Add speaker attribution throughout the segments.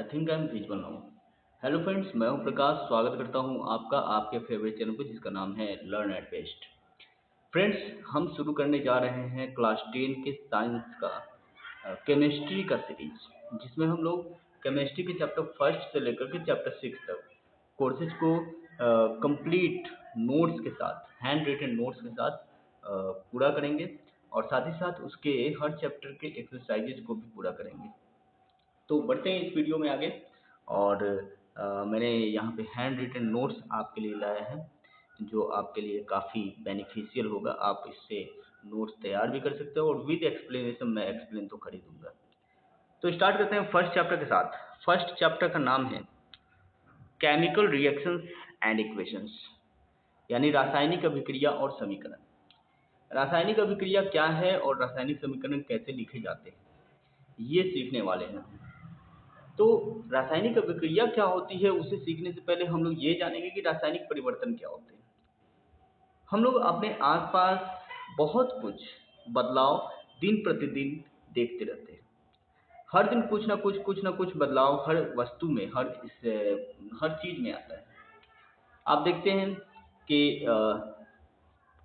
Speaker 1: I think I am visual now. Hello friends, मैं हूं प्रकाश। स्वागत करता हूं आपका आपके फेवरेट चैनल पर जिसका नाम है लर्न एट बेस्ट। फ्रेंड्स, हम शुरू करने जा रहे हैं क्लास 10 के साइंस का केमिस्ट्री का सीरीज, जिसमें हम लोग केमिस्ट्री के चैप्टर फर्स्ट से लेकर के चैप्टर 6 तक कोर्सेज को कंप्लीट नोट्स के साथ, हैंड रिटन नोट्स के साथ पूरा करेंगे और साथ ही साथ उसके हर चैप्टर के एक्सरसाइजेज को भी पूरा करेंगे। तो बढ़ते हैं इस वीडियो में आगे। और मैंने यहाँ पे हैंड रिटन नोट्स आपके लिए लाया है, जो आपके लिए काफ़ी बेनिफिशियल होगा। आप इससे नोट्स तैयार भी कर सकते हो और विद एक्सप्लेनेशन मैं एक्सप्लेन तो कर ही दूंगा। तो स्टार्ट करते हैं फर्स्ट चैप्टर के साथ। फर्स्ट चैप्टर का नाम है केमिकल रिएक्शंस एंड इक्वेशंस, यानी रासायनिक अभिक्रिया और समीकरण। रासायनिक अभिक्रिया क्या है और रासायनिक समीकरण कैसे लिखे जाते हैं, ये सीखने वाले हैं। तो रासायनिक अभिक्रिया क्या होती है, उसे सीखने से पहले हम लोग ये जानेंगे कि रासायनिक परिवर्तन क्या होते हैं। हम लोग अपने आसपास बहुत कुछ बदलाव दिन प्रतिदिन देखते रहते हैं। हर दिन कुछ ना कुछ बदलाव हर वस्तु में, हर चीज में आता है। आप देखते हैं कि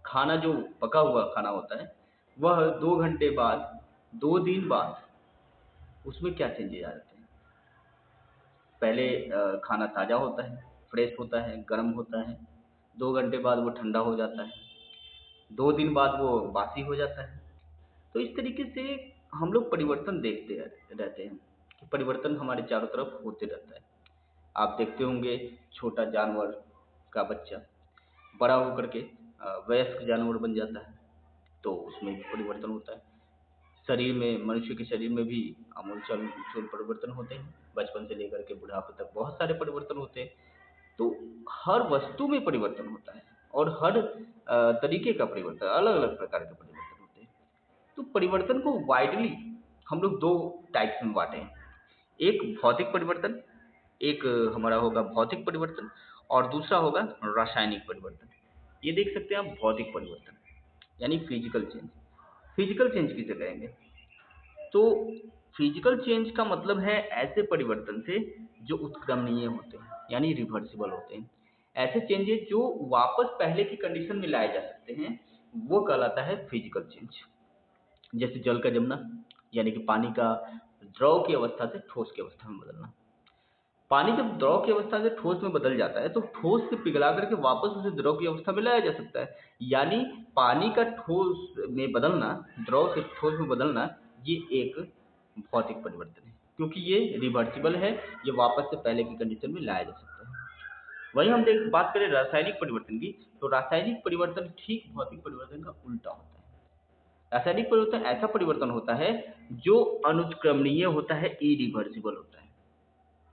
Speaker 1: खाना जो पका हुआ खाना होता है, वह 2 घंटे बाद, 2 दिन बाद उसमें क्या चेंजेज आ जाते हैं। पहले खाना ताज़ा होता है, फ्रेश होता है, गर्म होता है। 2 घंटे बाद वो ठंडा हो जाता है, 2 दिन बाद वो बासी हो जाता है। तो इस तरीके से हम लोग परिवर्तन देखते रहते हैं कि परिवर्तन हमारे चारों तरफ होते रहता है। आप देखते होंगे छोटा जानवर का बच्चा बड़ा होकर के वयस्क जानवर बन जाता है, तो उसमें भी परिवर्तन होता है। शरीर में, मनुष्य के शरीर में भी आमूल चूल परिवर्तन होते हैं। बचपन से लेकर के बुढ़ापे तक बहुत सारे परिवर्तन होते हैं। तो हर वस्तु में परिवर्तन होता है और हर तरीके का परिवर्तन, अलग अलग प्रकार के परिवर्तन होते हैं। तो परिवर्तन को वाइडली हम लोग 2 टाइप्स में बांटे हैं। एक भौतिक परिवर्तन, एक हमारा होगा भौतिक परिवर्तन, और दूसरा होगा रासायनिक परिवर्तन। ये देख सकते हैं आप, भौतिक परिवर्तन यानी फिजिकल चेंज। फिजिकल चेंज किसे कहेंगे? तो फिजिकल चेंज का मतलब है ऐसे परिवर्तन से जो उत्क्रमणीय होते हैं, यानी रिवर्सिबल होते हैं। ऐसे चेंजेस जो वापस पहले की कंडीशन में लाए जा सकते हैं, वो कहलाता है फिजिकल चेंज। जैसे जल का जमना, यानी कि पानी का द्रव की अवस्था से ठोस की अवस्था में बदलना। पानी जब द्रव की अवस्था से ठोस में बदल जाता है, तो ठोस से पिघला करके वापस उसे द्रव की अवस्था में लाया जा सकता है। यानी पानी का ठोस में बदलना, द्रव से ठोस में बदलना, ये एक भौतिक परिवर्तन है, क्योंकि ये रिवर्सिबल है। ये वापस से पहले की कंडीशन में लाया जा सकता है। वहीं हम बात करें रासायनिक परिवर्तन की, तो रासायनिक परिवर्तन ठीक भौतिक परिवर्तन का उल्टा होता है। रासायनिक परिवर्तन ऐसा परिवर्तन होता है जो अनुत्क्रमणीय होता है, इरिवर्सिबल होता है।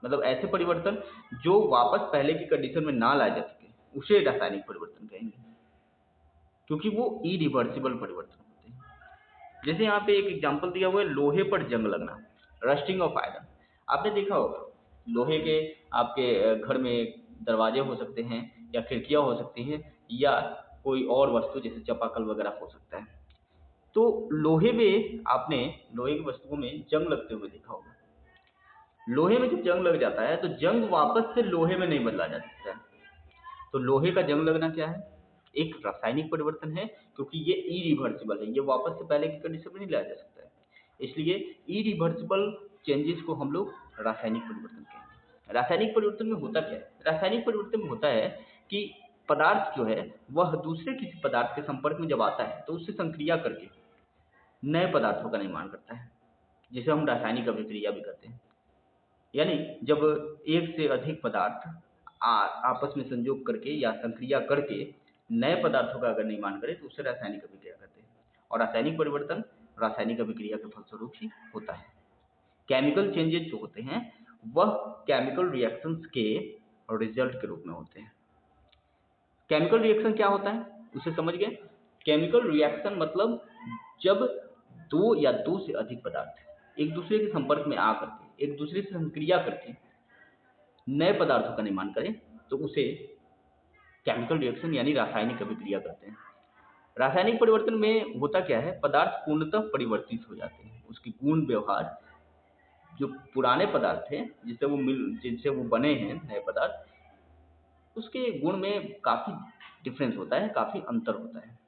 Speaker 1: मतलब ऐसे परिवर्तन जो वापस पहले की कंडीशन में ना लाए जा सके, उसे रासायनिक परिवर्तन कहेंगे, क्योंकि वो इरिवर्सिबल परिवर्तन होते हैं। जैसे यहाँ पे एक एग्जांपल दिया हुआ है, लोहे पर जंग लगना, रस्टिंग ऑफ आयरन। आपने देखा होगा, लोहे के आपके घर में दरवाजे हो सकते हैं, या खिड़कियां हो सकती हैं, या कोई और वस्तु जैसे चापाकल वगैरह हो सकता है। तो लोहे में आपने लोहे की वस्तुओं में जंग लगते हुए देखा होगा। लोहे में जब जंग लग जाता है, तो जंग वापस से लोहे में नहीं बदला जा सकता है। तो लोहे का जंग लगना क्या है? एक रासायनिक परिवर्तन है, क्योंकि ये इरिवर्सिबल है, ये वापस से पहले की कंडीशन में नहीं लाया जा सकता है। इसलिए इरिवर्सिबल चेंजेस को हम लोग रासायनिक परिवर्तन कहेंगे। रासायनिक परिवर्तन में होता क्या है? रासायनिक परिवर्तन में होता है कि पदार्थ जो है वह दूसरे किसी पदार्थ के संपर्क में जब आता है, तो उससे संक्रिया करके नए पदार्थों का निर्माण करता है, जिसे हम रासायनिक अभिक्रिया भी कहते हैं। यानी जब एक से अधिक पदार्थ आपस में संयोग करके या संक्रिया करके नए पदार्थों का अगर निर्माण करें, तो उसे रासायनिक अभिक्रिया कहते हैं। और रासायनिक परिवर्तन रासायनिक अभिक्रिया के फलस्वरूप ही होता है। केमिकल चेंजेस जो होते हैं, वह केमिकल रिएक्शंस के रिजल्ट के रूप में होते हैं। केमिकल रिएक्शन क्या होता है, उसे समझ गए? केमिकल रिएक्शन मतलब जब दो या दो से अधिक पदार्थ एक दूसरे के संपर्क में आकर के, एक दूसरे से संक्रिया करके नए पदार्थों का निर्माण करें, तो उसे केमिकल रिएक्शन यानी रासायनिक अभिक्रिया कहते हैं। रासायनिक परिवर्तन में होता क्या है? पदार्थ पूर्णतः परिवर्तित हो जाते हैं, उसकी गुण व्यवहार जो पुराने पदार्थ थे जिनसे वो बने हैं नए पदार्थ, उसके गुण में काफ़ी डिफरेंस होता है, काफ़ी अंतर होता है।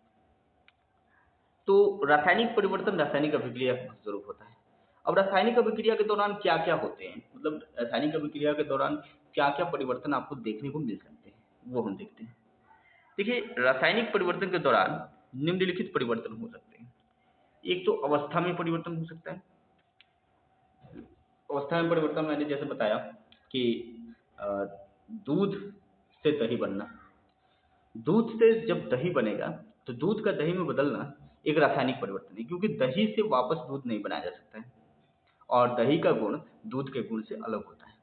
Speaker 1: तो रासायनिक परिवर्तन रासायनिक अभिक्रिया का स्वरूप होता है। अब रासायनिक अभिक्रिया के दौरान क्या क्या होते हैं, मतलब रासायनिक अभिक्रिया के दौरान क्या क्या परिवर्तन आपको देखने को मिल सकते हैं, वो हम देखते हैं। देखिए, रासायनिक परिवर्तन के दौरान निम्नलिखित परिवर्तन हो सकते हैं। एक तो अवस्था में परिवर्तन हो सकता है। अवस्था में परिवर्तन मैंने जैसे बताया कि अ, दूध से दही बनना। दूध से जब दही बनेगा तो दूध का दही में बदलना एक रासायनिक परिवर्तन है, क्योंकि दही से वापस दूध नहीं बनाया जा सकता है और दही का गुण दूध के गुण से अलग होता है।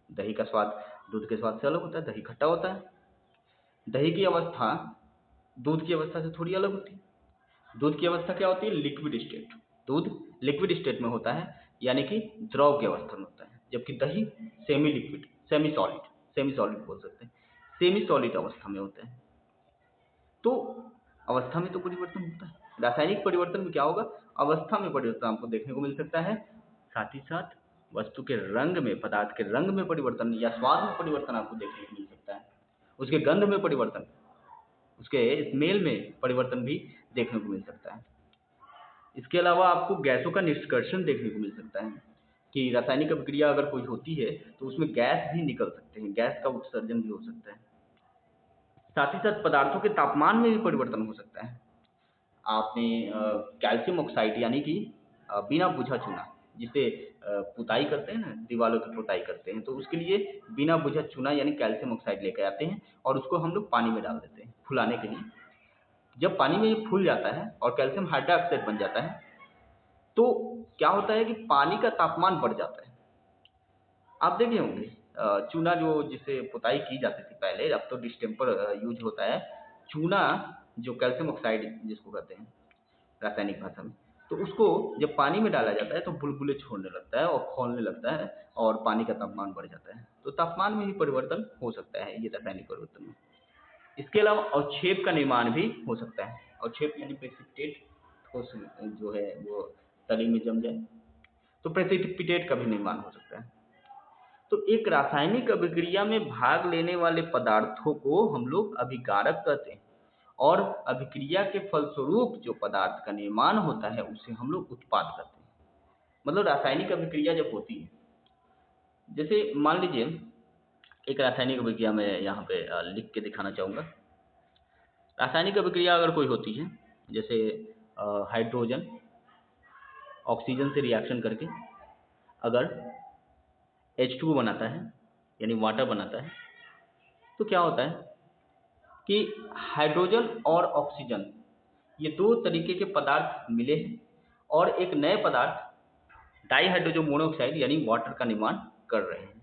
Speaker 1: दही का स्वाद दूध के स्वाद से अलग होता है, दही खट्टा होता है। दही की अवस्था दूध की अवस्था से थोड़ी अलग होती है। दूध की अवस्था क्या होती है? Liquid state. दूध लिक्विड स्टेट में होता है, यानी कि द्रव की अवस्था में होता है, जबकि दही सेमी लिक्विड, सेमी सॉलिड बोल सकते हैं, सेमी सॉलिड अवस्था में होता है। तो अवस्था में तो परिवर्तन होता है। रासायनिक परिवर्तन में क्या होगा? अवस्था में परिवर्तन आपको देखने को मिल सकता है, साथ ही साथ वस्तु के रंग में, पदार्थ के रंग में परिवर्तन या स्वाद में परिवर्तन आपको देखने को मिल सकता है। उसके गंध में परिवर्तन, उसके स्मेल में परिवर्तन भी देखने को मिल सकता है। इसके अलावा आपको गैसों का निष्कर्षण देखने को मिल सकता है कि रासायनिक अभिक्रिया अगर कोई होती है तो उसमें गैस भी निकल सकते हैं, गैस का उत्सर्जन भी हो सकता है। साथ ही साथ पदार्थों के तापमान में भी परिवर्तन हो सकता है। आपने कैल्शियम ऑक्साइड यानी कि बिना बुझा चूना, जिसे पुताई करते हैं ना, दीवारों की पुताई करते हैं, तो उसके लिए बिना बुझा चूना यानी कैल्शियम ऑक्साइड लेकर आते हैं और उसको हम लोग पानी में डाल देते हैं फुलाने के लिए। जब पानी में ये फूल जाता है और कैल्शियम हाइड्रोक्साइड बन जाता है, तो क्या होता है कि पानी का तापमान बढ़ जाता है। आप देखे होंगे चूना जो जिससे पुताई की जाती थी पहले, अब तो डिस्टेम्पर यूज होता है। चूना जो कैल्शियम ऑक्साइड जिसको कहते हैं रासायनिक भाषा में, तो उसको जब पानी में डाला जाता है तो बुलबुले छोड़ने लगता है और खौलने लगता है और पानी का तापमान बढ़ जाता है। तो तापमान में भी परिवर्तन हो सकता है ये रासायनिक परिवर्तन में। इसके अलावा अवक्षेप का निर्माण भी हो सकता है। अवक्षेप यानी प्रेसिपिटेट, ठोस जो है वो तली में जम जाए, तो प्रेसिपिटेट का भी निर्माण हो सकता है। तो एक रासायनिक अभिक्रिया में भाग लेने वाले पदार्थों को हम लोग अभिकारक कहते हैं और अभिक्रिया के फलस्वरूप जो पदार्थ का निर्माण होता है उसे हम लोग उत्पाद कहते हैं। मतलब रासायनिक अभिक्रिया जब होती है, जैसे मान लीजिए एक रासायनिक अभिक्रिया में यहाँ पे लिख के दिखाना चाहूँगा। रासायनिक अभिक्रिया अगर कोई होती है, जैसे हाइड्रोजन ऑक्सीजन से रिएक्शन करके अगर H2O बनाता है यानी वाटर बनाता है, तो क्या होता है कि हाइड्रोजन और ऑक्सीजन ये दो तरीके के पदार्थ मिले हैं और एक नए पदार्थ डाई हाइड्रोजन मोनोऑक्साइड यानी वाटर का निर्माण कर रहे हैं।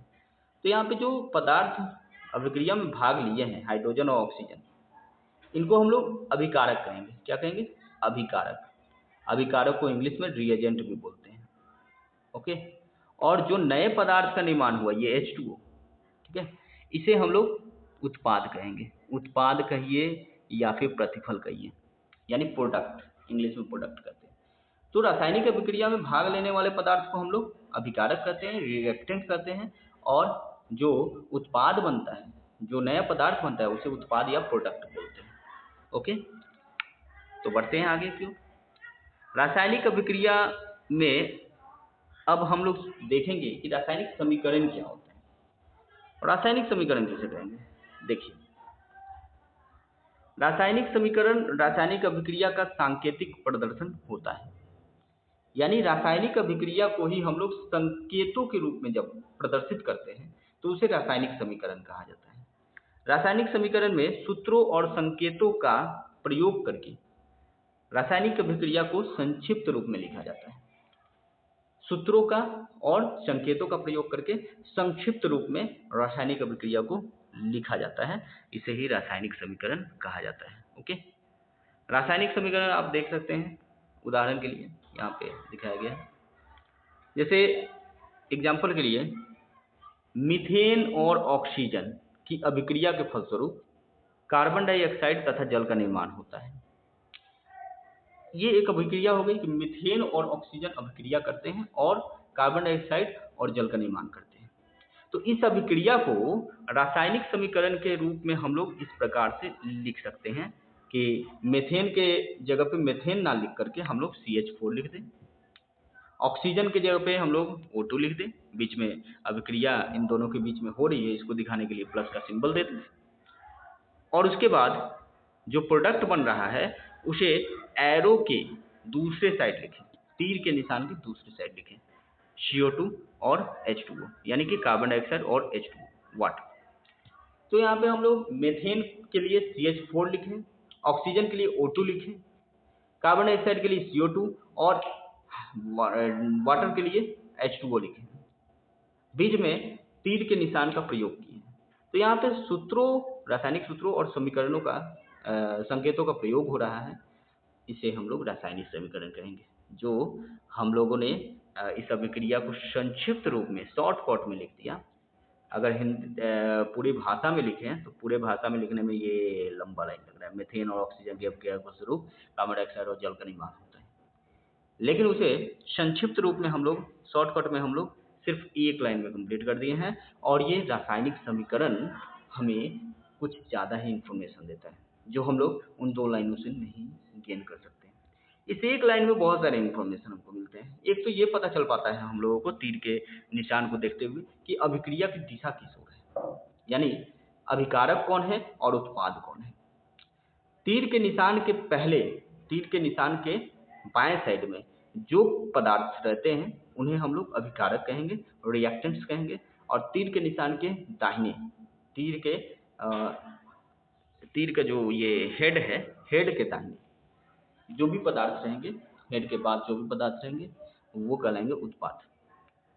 Speaker 1: तो यहाँ पे जो पदार्थ अभिक्रिया में भाग लिए हैं, हाइड्रोजन और ऑक्सीजन, इनको हम लोग अभिकारक कहेंगे। क्या कहेंगे? अभिकारक। अभिकारक को इंग्लिश में रिएजेंट भी बोलते हैं। ओके। और जो नए पदार्थ का निर्माण हुआ ये H2O, ठीक है, इसे हम लोग उत्पाद कहेंगे। उत्पाद कहिए या फिर प्रतिफल कहिए, यानी प्रोडक्ट, इंग्लिश में प्रोडक्ट कहते हैं। तो रासायनिक अभिक्रिया में भाग लेने वाले पदार्थ को हम लोग अभिकारक कहते हैं, रिएक्टेंट कहते हैं, और जो उत्पाद बनता है, जो नया पदार्थ बनता है, उसे उत्पाद या प्रोडक्ट बोलते हैं। ओके, तो बढ़ते हैं आगे क्यों। रासायनिक अभिक्रिया में अब हम लोग देखेंगे कि रासायनिक समीकरण क्या होता है। रासायनिक समीकरण किसे कहेंगे? देखिए, रासायनिक समीकरण रासायनिक अभिक्रिया का सांकेतिक प्रदर्शन होता है। यानी रासायनिक अभिक्रिया को ही हम लोग संकेतों के रूप में जब प्रदर्शित करते हैं तो उसे रासायनिक समीकरण कहा जाता है। रासायनिक समीकरण में सूत्रों और संकेतों का प्रयोग करके रासायनिक अभिक्रिया को संक्षिप्त रूप में लिखा जाता है। सूत्रों का और संकेतों का प्रयोग करके संक्षिप्त रूप में रासायनिक अभिक्रिया को लिखा जाता है। इसे ही रासायनिक समीकरण कहा जाता है। ओके, रासायनिक समीकरण आप देख सकते हैं, उदाहरण के लिए यहाँ पे दिखाया गया है। जैसे एग्जाम्पल के लिए, मीथेन और ऑक्सीजन की अभिक्रिया के फलस्वरूप कार्बन डाइऑक्साइड तथा जल का निर्माण होता है। ये एक अभिक्रिया हो गई कि मीथेन और ऑक्सीजन अभिक्रिया करते हैं और कार्बन डाइऑक्साइड और जल का निर्माण करते हैं। तो इस अभिक्रिया को रासायनिक समीकरण के रूप में हम लोग इस प्रकार से लिख सकते हैं कि मीथेन के जगह पे मीथेन ना लिख करके हम लोग CH4 लिख दें, ऑक्सीजन की जगह पे हम लोग O2 लिख दें, बीच में अभिक्रिया इन दोनों के बीच में हो रही है इसको दिखाने के लिए प्लस का सिंबल दे दें, और उसके बाद जो प्रोडक्ट बन रहा है उसे एरो के दूसरे साइड लिखें, तीर के निशान की दूसरी साइड लिखें, CO2 और H2O, यानी कि कार्बन डाइऑक्साइड और H2O वाटर। तो यहाँ पे हम लोग मीथेन के लिए CH4 लिखें, ऑक्सीजन के लिए O2 लिखें, कार्बन डाइऑक्साइड के लिए CO2 और वाटर के लिए H2O लिखें, बीच में तीर के निशान का प्रयोग किए। तो यहाँ पे सूत्रों, रासायनिक सूत्रों और समीकरणों का संकेतों का प्रयोग हो रहा है, इसे हम लोग रासायनिक समीकरण कहेंगे, जो हम लोगों ने इस अभिक्रिया को संक्षिप्त रूप में शॉर्टकट में लिख दिया। अगर पूरी भाषा में लिखें तो पूरे भाषा में लिखने में ये लंबा लाइन लग रहा है। मीथेन और ऑक्सीजन की अभिक्रिया के स्वरूप कार्बन डाइऑक्साइड और जल का निर्माण होता है, लेकिन उसे संक्षिप्त रूप में हम लोग शॉर्टकट में हम लोग सिर्फ एक लाइन में कंप्लीट कर दिए हैं, और ये रासायनिक समीकरण हमें कुछ ज़्यादा ही इंफॉर्मेशन देता है जो हम लोग उन 2 लाइनों से नहीं गेन कर सकते हैं। इस एक लाइन में बहुत सारे इंफॉर्मेशन हमको मिलते हैं। एक तो ये पता चल पाता है हम लोगों को तीर के निशान को देखते हुए कि अभिक्रिया की दिशा किस ओर है, यानी अभिकारक कौन है और उत्पाद कौन है। तीर के निशान के पहले, तीर के निशान के बाएं साइड में जो पदार्थ रहते हैं उन्हें हम लोग अभिकारक कहेंगे, रिएक्टेंट्स कहेंगे, और तीर के निशान के दाहिने, तीर का जो ये हेड है, हेड के दाहिने जो भी पदार्थ रहेंगे, हेड के बाद जो भी पदार्थ रहेंगे वो कहलाएंगे उत्पाद।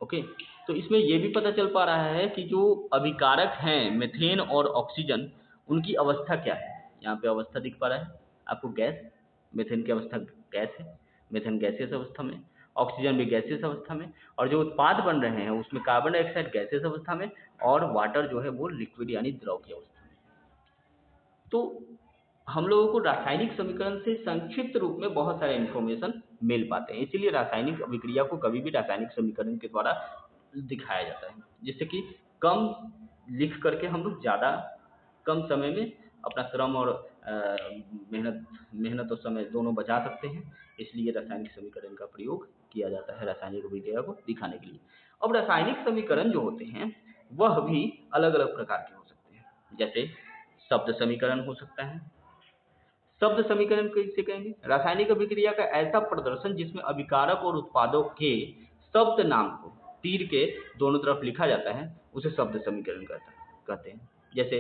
Speaker 1: ओके, तो इसमें ये भी पता चल पा रहा है कि जो अभिकारक हैं मीथेन और ऑक्सीजन, उनकी अवस्था क्या है। यहाँ पे अवस्था दिख पा रहा है आपको, गैस, मीथेन की अवस्था गैस है, मीथेन गैसियस अवस्था में, ऑक्सीजन भी गैसियस अवस्था में, और जो उत्पाद बन रहे हैं उसमें कार्बन डाइऑक्साइड गैसियस अवस्था में और वाटर जो है वो लिक्विड यानी द्रव की अवस्था में। तो हम लोगों को रासायनिक समीकरण से संक्षिप्त रूप में बहुत सारे इन्फॉर्मेशन मिल पाते हैं, इसीलिए रासायनिक अभिक्रिया को कभी भी रासायनिक समीकरण के द्वारा दिखाया जाता है, जिससे कि कम लिख करके हम लोग ज़्यादा कम समय में अपना श्रम और मेहनत और समय दोनों बचा सकते हैं। इसलिए रासायनिक समीकरण का प्रयोग किया जाता है रासायनिक अभिक्रिया को दिखाने के लिए। अब रासायनिक समीकरण जो होते हैं वह भी अलग अलग प्रकार के हो सकते हैं, जैसे शब्द समीकरण हो सकता है। शब्द समीकरण किसे कहेंगे? रासायनिक अभिक्रिया का ऐसा प्रदर्शन जिसमें अभिकारक और उत्पादों के शब्द नाम को तीर के दोनों तरफ लिखा जाता है, उसे शब्द समीकरण कहते हैं। जैसे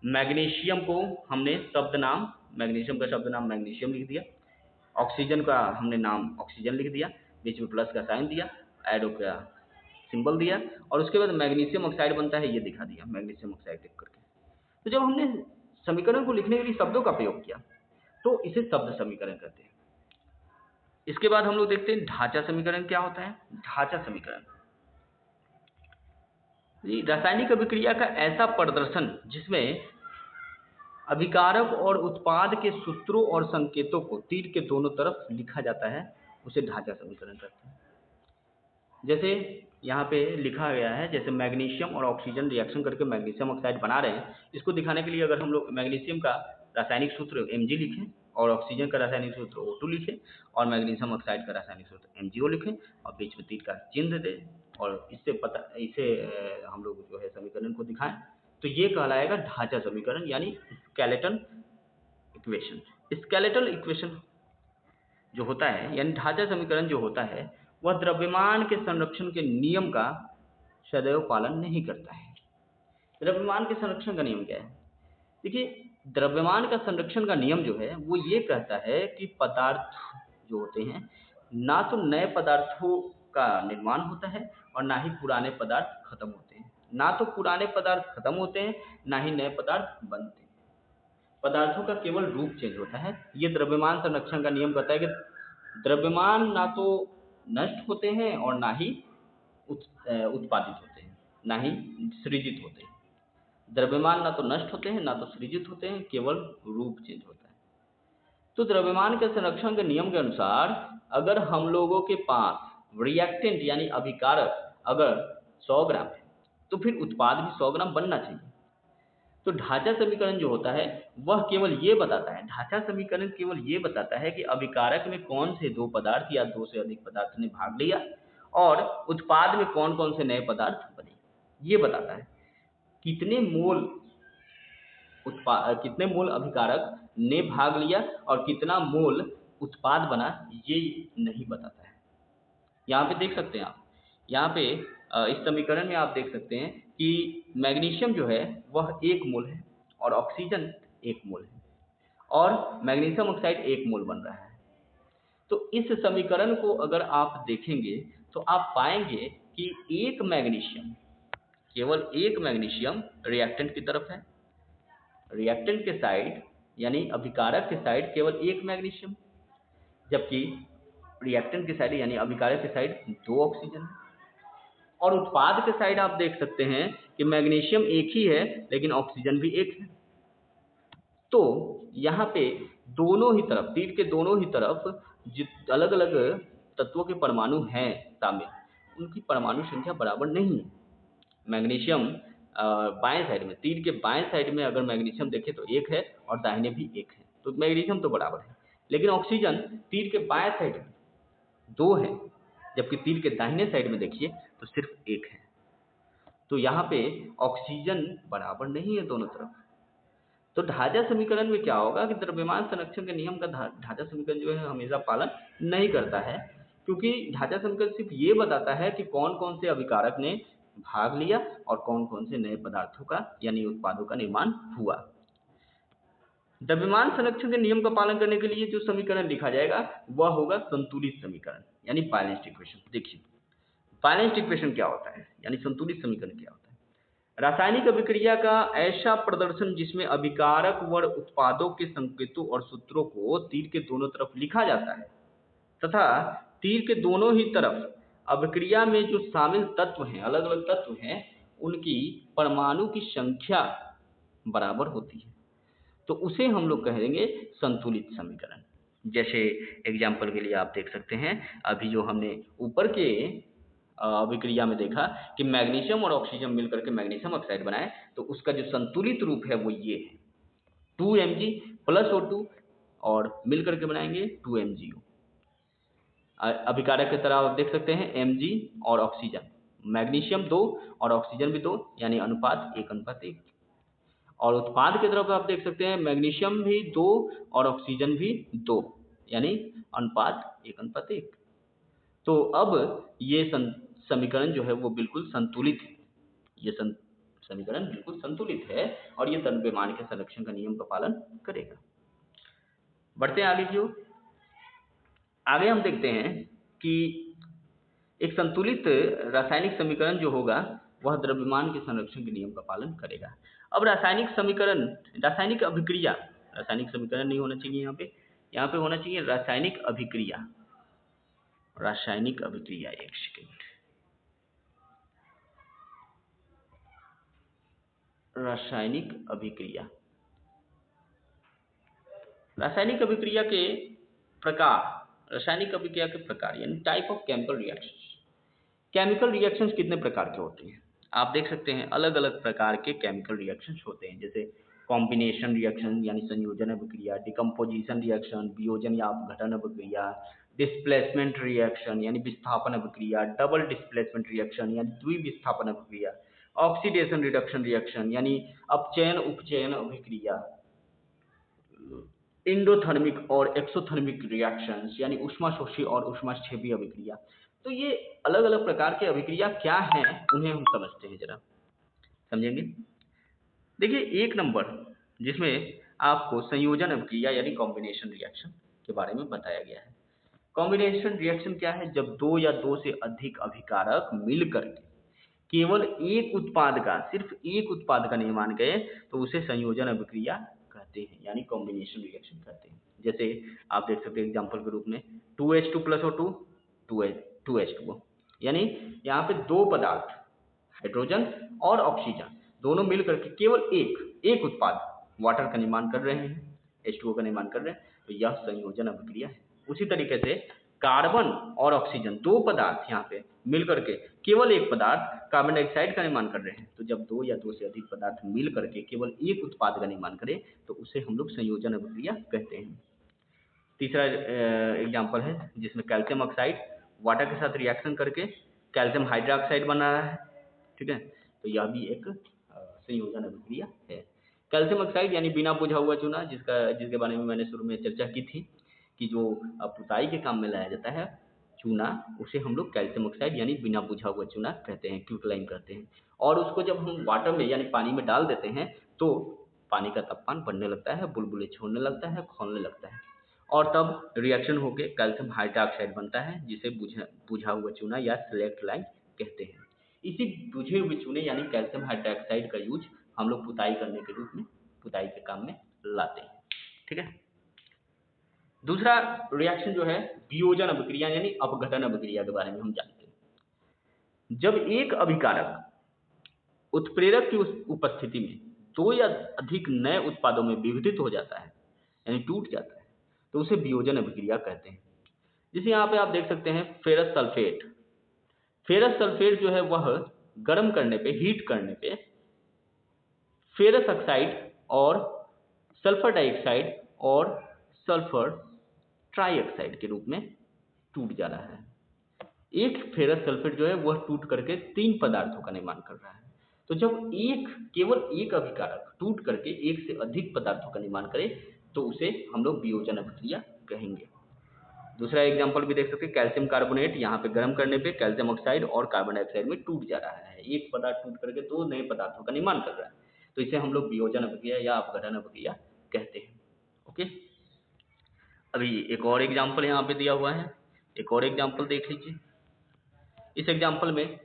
Speaker 1: मैग्नीशियम को हमने शब्द नाम, मैग्नीशियम का शब्द नाम मैग्नीशियम लिख दिया, ऑक्सीजन का हमने नाम ऑक्सीजन लिख दिया, बीच में प्लस का साइन दिया, एरो का सिंबल दिया, और उसके बाद मैग्नीशियम ऑक्साइड बनता है ये दिखा दिया मैग्नीशियम ऑक्साइड लिख करके। तो जब हमने समीकरण को लिखने के लिए शब्दों का प्रयोग किया तो इसे शब्द समीकरण कहते हैं। इसके बाद हम लोग देखते हैं ढांचा समीकरण क्या होता है। ढांचा समीकरण रासायनिक अभिक्रिया का ऐसा प्रदर्शन जिसमें अभिकारक और उत्पाद के सूत्रों और संकेतों को तीर के दोनों तरफ लिखा जाता है, उसे ढांचा समीकरण कहते हैं। जैसे यहाँ पे लिखा गया है, जैसे मैग्नीशियम और ऑक्सीजन रिएक्शन करके मैग्नीशियम ऑक्साइड बना रहे हैं, इसको दिखाने के लिए अगर हम लोग मैग्नीशियम का रासायनिक सूत्र Mg लिखें और ऑक्सीजन का रासायनिक सूत्र O2 लिखें और मैग्नीशियम ऑक्साइड का रासायनिक सूत्र MgO लिखें और बीच में तीर का चिन्ह दें और इसे हम लोग जो है समीकरण को दिखाएं, तो ये कहलाएगा ढांचा समीकरण यानी स्केलेटल इक्वेशन। स्केलेटल इक्वेशन जो होता है यानी ढांचा समीकरण जो होता है वह द्रव्यमान के संरक्षण के नियम का सदैव पालन नहीं करता है। द्रव्यमान के संरक्षण का नियम क्या है? देखिए, द्रव्यमान का संरक्षण का नियम जो है वो ये कहता है कि पदार्थ जो होते हैं ना तो नए पदार्थों का निर्माण होता है और ना ही पुराने पदार्थ खत्म होते हैं। ना तो पुराने पदार्थ खत्म होते हैं ना ही नए पदार्थ बनते हैं। पदार्थों का केवल रूप चेंज होता है। ये द्रव्यमान संरक्षण का नियम कहता है कि द्रव्यमान ना तो नष्ट होते हैं और ना ही उत्पादित होते हैं, ना ही सृजित होते हैं। द्रव्यमान ना तो नष्ट होते हैं ना तो सृजित होते हैं, केवल रूप चेंज होता है। तो द्रव्यमान के संरक्षण के नियम के अनुसार अगर हम लोगों के पास रिएक्टेंट यानी अभिकारक अगर 100 ग्राम है तो फिर उत्पाद भी 100 ग्राम बनना चाहिए। तो ढांचा समीकरण जो होता है वह केवल ये बताता है, ढांचा समीकरण केवल ये बताता है कि अभिकारक में कौन से दो पदार्थ या दो से अधिक पदार्थ ने भाग लिया और उत्पाद में कौन कौन से नए पदार्थ बने, ये बताता है। कितने मोल कितने मोल अभिकारक ने भाग लिया और कितना मोल उत्पाद बना, ये नहीं बताता है। यहाँ पे देख सकते हैं आप, यहाँ पे इस समीकरण में आप देख सकते हैं कि मैग्नीशियम जो है वह 1 मोल है और ऑक्सीजन 1 मोल है और मैग्नीशियम ऑक्साइड 1 मोल बन रहा है। तो इस समीकरण को अगर आप देखेंगे तो आप पाएंगे कि एक मैग्नीशियम, केवल एक मैग्नीशियम रिएक्टेंट की तरफ है, रिएक्टेंट के साइड यानी अभिकारक के साइड केवल एक मैग्नीशियम, जबकि रिएक्टेंट की साइड यानी अभिकारक की साइड 2 ऑक्सीजन है। और उत्पाद के साइड आप देख सकते हैं कि मैग्नीशियम एक ही है लेकिन ऑक्सीजन भी एक है। तो यहाँ पे दोनों ही तरफ, तीर के दोनों ही तरफ अलग अलग तत्वों के परमाणु हैं शामिल, उनकी परमाणु संख्या बराबर नहीं है। मैग्नीशियम बाएं साइड में, तीर के बाएं साइड में अगर मैग्नीशियम देखें तो 1 है और दाहिने भी 1 है, तो मैग्नीशियम तो बराबर है। लेकिन ऑक्सीजन तीर के बाएं साइड में 2 है, जबकि तीर के दाहिने साइड में देखिए तो सिर्फ 1 है। तो यहाँ पे ऑक्सीजन बराबर नहीं है दोनों तरफ। तो ढांचा समीकरण में क्या होगा कि द्रव्यमान संरक्षण के नियम का ढांचा समीकरण जो है हमेशा पालन नहीं करता है, क्योंकि ढांचा समीकरण सिर्फ ये बताता है कि कौन कौन से अभिकारक ने भाग लिया और कौन कौन से नए पदार्थों का यानी उत्पादों का निर्माण हुआ। द्रव्यमान संरक्षण के नियम का पालन करने के लिए जो समीकरण लिखा जाएगा वह होगा संतुलित समीकरण यानी बैलेंस्ड इक्वेशन। देखिए बैलेंस्ड इक्वेशन क्या होता है यानी संतुलित समीकरण क्या होता है। रासायनिक अभिक्रिया का ऐसा प्रदर्शन जिसमें अभिकारक व उत्पादों के संकेतों और सूत्रों को तीर के दोनों तरफ लिखा जाता है तथा तीर के दोनों ही तरफ अभिक्रिया में जो शामिल तत्व हैं, अलग अलग तत्व हैं, उनकी परमाणु की संख्या बराबर होती है, तो उसे हम लोग कहेंगे संतुलित समीकरण। जैसे एग्जाम्पल के लिए आप देख सकते हैं, अभी जो हमने ऊपर के अभिक्रिया में देखा कि मैग्नीशियम और ऑक्सीजन मिलकर के मैग्नीशियम ऑक्साइड बनाए, तो उसका जो संतुलित रूप है वो ये है 2Mg प्लस O2 और मिलकर के बनाएंगे 2MgO। अभिकारक की तरह आप देख सकते हैं Mg और ऑक्सीजन, मैग्नीशियम 2 और ऑक्सीजन भी 2 यानी अनुपात 1:1। और उत्पाद की तरफ आप देख सकते हैं मैग्नीशियम भी 2 और ऑक्सीजन भी 2 यानी अनुपात 1:1। तो अब ये समीकरण जो है वो बिल्कुल संतुलित है, ये समीकरण बिल्कुल संतुलित है और ये द्रव्यमान के संरक्षण का नियम का पालन करेगा। बढ़ते हैं आगे की ओर। आगे हम देखते हैं कि एक संतुलित रासायनिक समीकरण जो होगा वह द्रव्यमान के संरक्षण के नियम का पालन करेगा। अब रासायनिक समीकरण, रासायनिक अभिक्रिया, रासायनिक समीकरण नहीं होना चाहिए यहाँ पे होना चाहिए रासायनिक अभिक्रिया। रासायनिक अभिक्रिया, एक सेकेंड, रासायनिक अभिक्रिया, रासायनिक अभिक्रिया के प्रकार, रासायनिक अभिक्रिया के प्रकार यानी type of chemical reactions. Chemical reactions कितने प्रकार के होते हैं आप देख सकते हैं, अलग अलग प्रकार के केमिकल रिएक्शंस होते हैं, जैसे कॉम्बिनेशन रिएक्शन यानी संयोजन अभिक्रिया, डिकम्पोजिशन रिएक्शन वियोजन या अपघटन अभिक्रिया, डिस्प्लेसमेंट रिएक्शन यानी विस्थापन अभिक्रिया, डबल डिस्प्लेसमेंट रिएक्शन यानी द्विविस्थापन अभिक्रिया, ऑक्सीडेशन रिडक्शन रिएक्शन यानी अपचयन उपचयन अभिक्रिया, एंडोथर्मिक और एक्सोथर्मिक रिएक्शंस यानी ऊष्माशोषी और ऊष्माक्षेपी अभिक्रिया। तो ये अलग अलग प्रकार के अभिक्रिया क्या हैं उन्हें हम समझते हैं, जरा समझेंगे। देखिए 1 नंबर जिसमें आपको संयोजन अभिक्रिया यानी कॉम्बिनेशन रिएक्शन के बारे में बताया गया है। कॉम्बिनेशन रिएक्शन क्या है, जब 2 या 2 से अधिक अभिकारक मिलकर के केवल एक उत्पाद का, सिर्फ एक उत्पाद का निर्माण करें तो उसे संयोजन अभिक्रिया कहते हैं यानी कॉम्बिनेशन रिएक्शन कहते हैं। जैसे आप देख सकते हैं एग्जांपल के रूप में 2H2 प्लस O2 2H2O, यानी यहाँ पे 2 पदार्थ हाइड्रोजन और ऑक्सीजन दोनों मिलकर के केवल एक उत्पाद वाटर का निर्माण कर रहे हैं, H2O का निर्माण कर रहे हैं, तो यह संयोजन अभिक्रिया है। उसी तरीके से कार्बन और ऑक्सीजन दो पदार्थ यहाँ पे मिल करके केवल एक पदार्थ कार्बन डाइऑक्साइड का निर्माण कर रहे हैं, तो जब दो या दो से अधिक पदार्थ मिल करके केवल एक उत्पाद का निर्माण करें तो उसे हम लोग संयोजन अभिक्रिया कहते हैं। तीसरा एग्जाम्पल है जिसमें कैल्शियम ऑक्साइड वाटर के साथ रिएक्शन करके कैल्शियम हाइड्रोक्साइड बना रहा है, ठीक है, तो यह भी एक संयोजन अभिक्रिया है। कैल्शियम ऑक्साइड यानी बिना बुझा हुआ चूना, जिसके बारे में मैंने शुरू में चर्चा की थी कि जो पुताई के काम में लाया जाता है चूना, उसे हम लोग कैल्शियम ऑक्साइड यानी बिना बुझा हुआ चूना कहते हैं, क्विकलाइन कहते हैं। और उसको जब हम वाटर में यानी पानी में डाल देते हैं तो पानी का तापमान बढ़ने लगता है, बुलबुले छोड़ने लगता है, खौलने लगता है, और तब रिएक्शन होकर कैल्शियम हाइड्रोक्साइड बनता है, जिसे बुझा हुआ चूना या सिलेक्ट लाइन कहते हैं। इसी बुझे हुए चूने यानी कैल्शियम हाइड्रोक्साइड का यूज हम लोग पुताई करने के रूप में पुताई के काम में लाते हैं, ठीक है। दूसरा रिएक्शन जो है वियोजन अभिक्रिया यानी अपघटन अभिक्रिया के बारे में हम जानते हैं। जब एक अभिकारक उत्प्रेरक की उपस्थिति में दो या अधिक नए उत्पादों में विघटित हो जाता है यानी टूट जाता है, तो उसे वियोजन अभिक्रिया कहते हैं। जैसे यहाँ पे आप देख सकते हैं फेरस सल्फेट। फेरस सल्फेट जो है वह गर्म करने पे, हीट करने पे फेरस ऑक्साइड और सल्फर डाइऑक्साइड और सल्फर ट्राइऑक्साइड के रूप में टूट जा रहा है। एक फेरस सल्फेट जो है वह टूट करके तीन पदार्थों का निर्माण कर रहा है। तो जब केवल एक अभिकारक टूट करके एक से अधिक पदार्थों का निर्माण करे तो उसे हम लोग वियोजन अभिक्रिया कहेंगे। दूसरा एग्जांपल भी देख सकते हैं, कैल्शियम कार्बोनेट। यहाँ पे गर्म करने पे कैल्शियम ऑक्साइड और कार्बन डाइऑक्साइड में टूट जा रहा है, एक पदार्थ टूट करके दो नए पदार्थों का निर्माण कर रहा है, तो इसे हम लोग वियोजन अभिक्रिया या अपघटन अभिक्रिया कहते हैं। ओके, अभी एक और एग्जाम्पल यहाँ पे दिया हुआ है, एक और एग्जाम्पल देख लीजिए। इस एग्जाम्पल में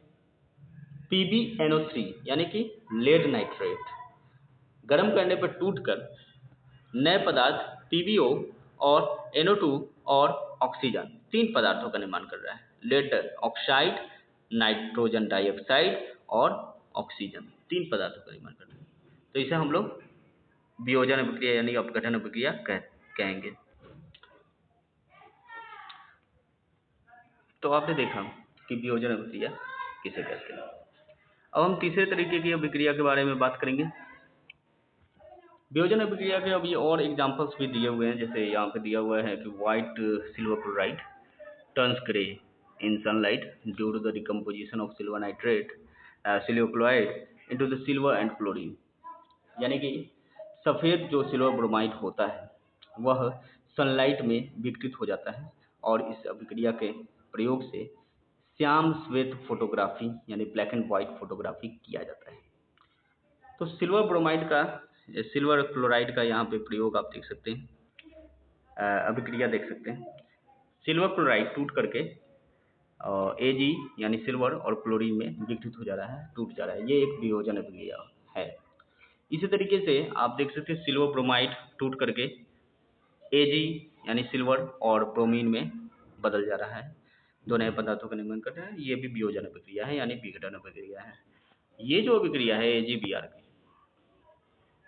Speaker 1: PbNO3 यानी कि लेड नाइट्रेट गर्म करने पर टूटकर नए पदार्थ PbO और NO2 और ऑक्सीजन तीन पदार्थों का निर्माण कर रहा है। लेड ऑक्साइड, नाइट्रोजन डाइऑक्साइड और ऑक्सीजन तीन पदार्थों का निर्माण कर रहा है, तो इसे हम लोग वियोजन अभिक्रिया यानी अपघटन अभिक्रिया कहेंगे। तो आपने देखा कि वियोजन अभिक्रिया किसे कहते हैं। अब हम तीसरे तरीके की अभिक्रिया के बारे में बात करेंगे। वियोजन अभिक्रिया के अभी और एग्जांपल्स भी दिए हुए हैं, जैसे यहाँ पे दिया हुआ है कि white silver chloride turns grey in sunlight due to the decomposition of silver nitrate silver chloride into the silver and chlorine, यानी कि सफ़ेद जो सिल्वर ब्रोमाइड होता है वह सनलाइट में विघटित हो जाता है, और इस अभिक्रिया के प्रयोग से श्याम श्वेत फोटोग्राफी यानी ब्लैक एंड व्हाइट फोटोग्राफी किया जाता है। तो सिल्वर ब्रोमाइड का, सिल्वर क्लोराइड का यहाँ पे प्रयोग आप देख सकते हैं, अभिक्रिया देख सकते हैं। सिल्वर क्लोराइड टूट करके Ag यानी सिल्वर और क्लोरीन में विघटित हो जा रहा है, टूट जा रहा है, ये एक वियोजन अभिक्रिया है। इसी तरीके से आप देख सकते हैं सिल्वर ब्रोमाइड टूट करके Ag यानी सिल्वर और ब्रोमीन में बदल जा रहा है, दो नए पदार्थों का निर्माण कर रहा है, ये भी वियोजन अभिक्रिया है यानी विघटन अभिक्रिया है। ये जो अभिक्रिया है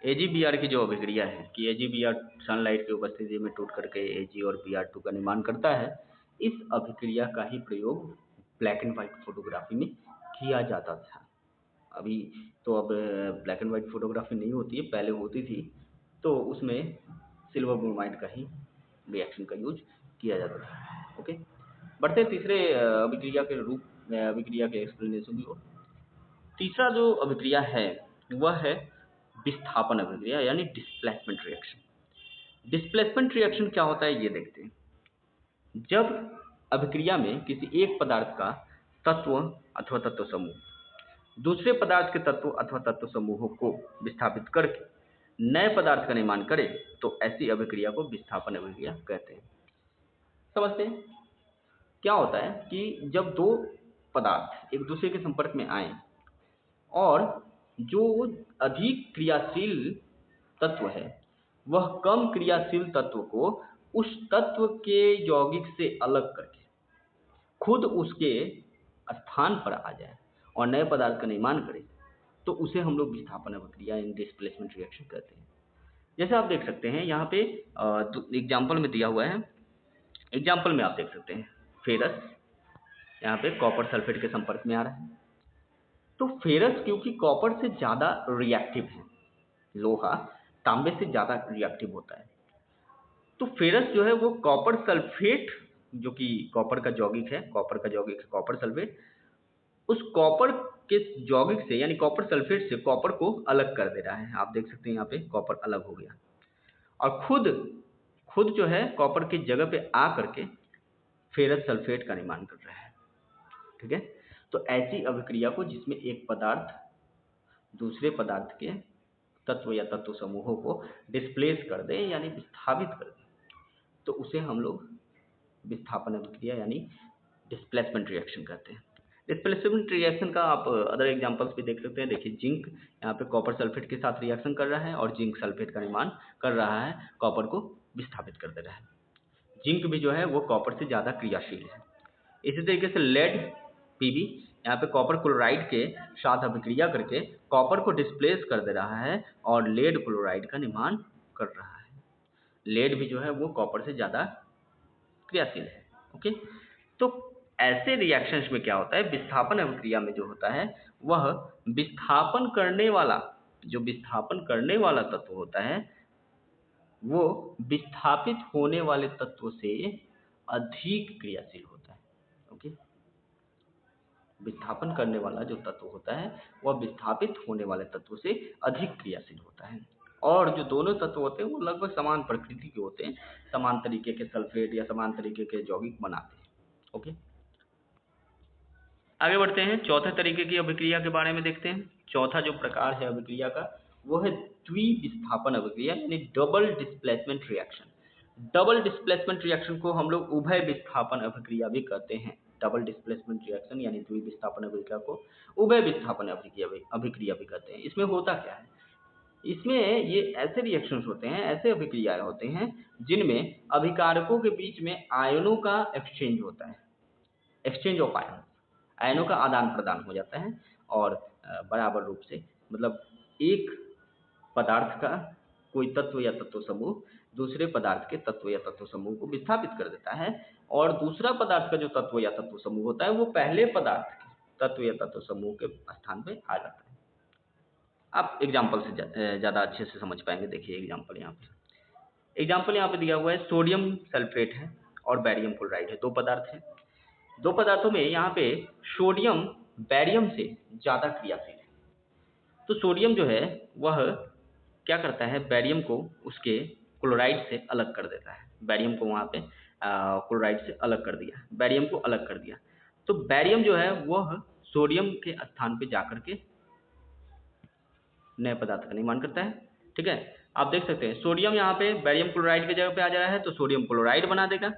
Speaker 1: AgBr की जो अभिक्रिया है कि AgBr सनलाइट की उपस्थिति में टूट करके Ag और Br2 का निर्माण करता है, इस अभिक्रिया का ही प्रयोग ब्लैक एंड व्हाइट फोटोग्राफी में किया जाता था। अभी तो अब ब्लैक एंड व्हाइट फोटोग्राफी नहीं होती है, पहले होती थी, तो उसमें सिल्वर ब्रोमाइड का ही रिएक्शन का यूज किया जाता था। ओके, बढ़ते तीसरे अभिक्रिया के रूप में, अभिक्रिया के एक्सप्लेनेशन की ओर। तीसरा जो अभिक्रिया है वह है विस्थापन अभिक्रिया यानी डिस्प्लेसमेंट रिएक्शन। डिस्प्लेसमेंट रिएक्शन क्या होता है ये देखते हैं। जब अभिक्रिया में किसी एक पदार्थ का तत्व अथवा तत्व समूह दूसरे पदार्थ के तत्व अथवा तत्व समूहों को विस्थापित करके नए पदार्थ का निर्माण करे तो ऐसी अभिक्रिया को विस्थापन अभिक्रिया कहते हैं। समझते हैं क्या होता है कि जब दो पदार्थ एक दूसरे के संपर्क में आए और जो अधिक क्रियाशील तत्व है वह कम क्रियाशील तत्व को उस तत्व के यौगिक से अलग करके खुद उसके स्थान पर आ जाए और नए पदार्थ का निर्माण करे, तो उसे हम लोग विस्थापन अभिक्रिया इन डिस्प्लेसमेंट रिएक्शन कहते हैं। जैसे आप देख सकते हैं यहाँ पे एग्जाम्पल में दिया हुआ है, एग्जाम्पल में आप देख सकते हैं फेरस यहाँ पे कॉपर सल्फेट के संपर्क में आ रहा है। तो फेरस क्योंकि कॉपर से ज़्यादा रिएक्टिव है, लोहा तांबे से ज़्यादा रिएक्टिव होता है, तो फेरस जो है वो कॉपर सल्फेट, जो कि कॉपर का यौगिक है, कॉपर सल्फेट, उस कॉपर के यौगिक से यानी कॉपर सल्फेट से कॉपर को अलग कर दे रहा है। आप देख सकते हैं यहाँ पे कॉपर अलग हो गया और खुद खुद जो है कॉपर की जगह पे आ करके फेरस सल्फेट का निर्माण कर रहा है। ठीक है, तो ऐसी अभिक्रिया को जिसमें एक पदार्थ दूसरे पदार्थ के तत्व या तत्व समूहों को डिस्प्लेस कर दे यानी विस्थापित कर दे, तो उसे हम लोग विस्थापन अभिक्रिया यानी डिस्प्लेसमेंट रिएक्शन कहते हैं। डिस्प्लेसमेंट रिएक्शन का आप अदर एग्जांपल्स भी देख सकते हैं। देखिए, जिंक यहाँ पे कॉपर सल्फेट के साथ रिएक्शन कर रहा है और जिंक सल्फेट का निर्माण कर रहा है, कॉपर को विस्थापित कर दे रहा है। जिंक भी जो है वो कॉपर से ज़्यादा क्रियाशील है। इसी तरीके से लेड पीबी यहाँ पे कॉपर क्लोराइड के साथ अभिक्रिया करके कॉपर को डिस्प्लेस कर दे रहा है और लेड क्लोराइड का निर्माण कर रहा है। लेड भी जो है वो कॉपर से ज़्यादा क्रियाशील है। ओके, तो ऐसे रिएक्शंस में क्या होता है, विस्थापन अभिक्रिया में जो होता है वह विस्थापन करने वाला तत्व होता है वो विस्थापित होने वाले तत्व से अधिक क्रियाशील होता है। ओके, विस्थापन करने वाला जो तत्व होता है वह विस्थापित होने वाले तत्व से अधिक क्रियाशील होता है, और जो दोनों तत्व होते हैं वो लगभग समान प्रकृति के होते हैं, समान तरीके के सल्फेट या समान तरीके के यौगिक बनाते हैं। ओके, आगे बढ़ते हैं, चौथे तरीके की अभिक्रिया के बारे में देखते हैं। चौथा जो प्रकार है अभिक्रिया का वो है द्विविस्थापन अभिक्रिया यानी double displacement reaction. Double displacement reaction को हम लोग उभय विस्थापन अभिक्रिया भी कहते हैं। डबल डिस्प्लेसमेंट रिएक्शन यानी द्विविस्थापन अभिक्रिया को उभय विस्थापन अभिक्रिया भी कहते हैं। इसमें होता क्या है, इसमें ये ऐसे रिएक्शंस होते हैं, ऐसे अभिक्रियाएं होते हैं जिनमें अभिकारकों के बीच में आयनों का एक्सचेंज होता है, एक्सचेंज ऑफ आयन, आयनों का आदान प्रदान हो जाता है और बराबर रूप से, मतलब एक पदार्थ का कोई तत्व या तत्व समूह दूसरे पदार्थ के तत्व या तत्व समूह को विस्थापित कर देता है और दूसरा पदार्थ का जो तत्व या तत्व समूह होता है वो पहले पदार्थ के तत्व या तत्व समूह के स्थान पे आ जाता है। आप एग्जाम्पल से ज़्यादा अच्छे से समझ पाएंगे। देखिए एग्जाम्पल यहाँ पे दिया हुआ है, सोडियम सल्फेट है और बैरियम क्लोराइड है, दो पदार्थ हैं। दो पदार्थों में यहाँ पे सोडियम बैरियम से ज़्यादा क्रियाशील है। तो सोडियम जो है वह क्या करता है, बैरियम को उसके क्लोराइड से अलग कर देता है। बैरियम को वहाँ पे क्लोराइड से अलग कर दिया, बैरियम को अलग कर दिया। तो बैरियम जो है वह सोडियम के स्थान पे जाकर के नए पदार्थ का निर्माण करता है। ठीक है, आप देख सकते हैं सोडियम यहाँ पे बैरियम क्लोराइड की जगह पे आ जा रहा है तो सोडियम क्लोराइड बना देगा,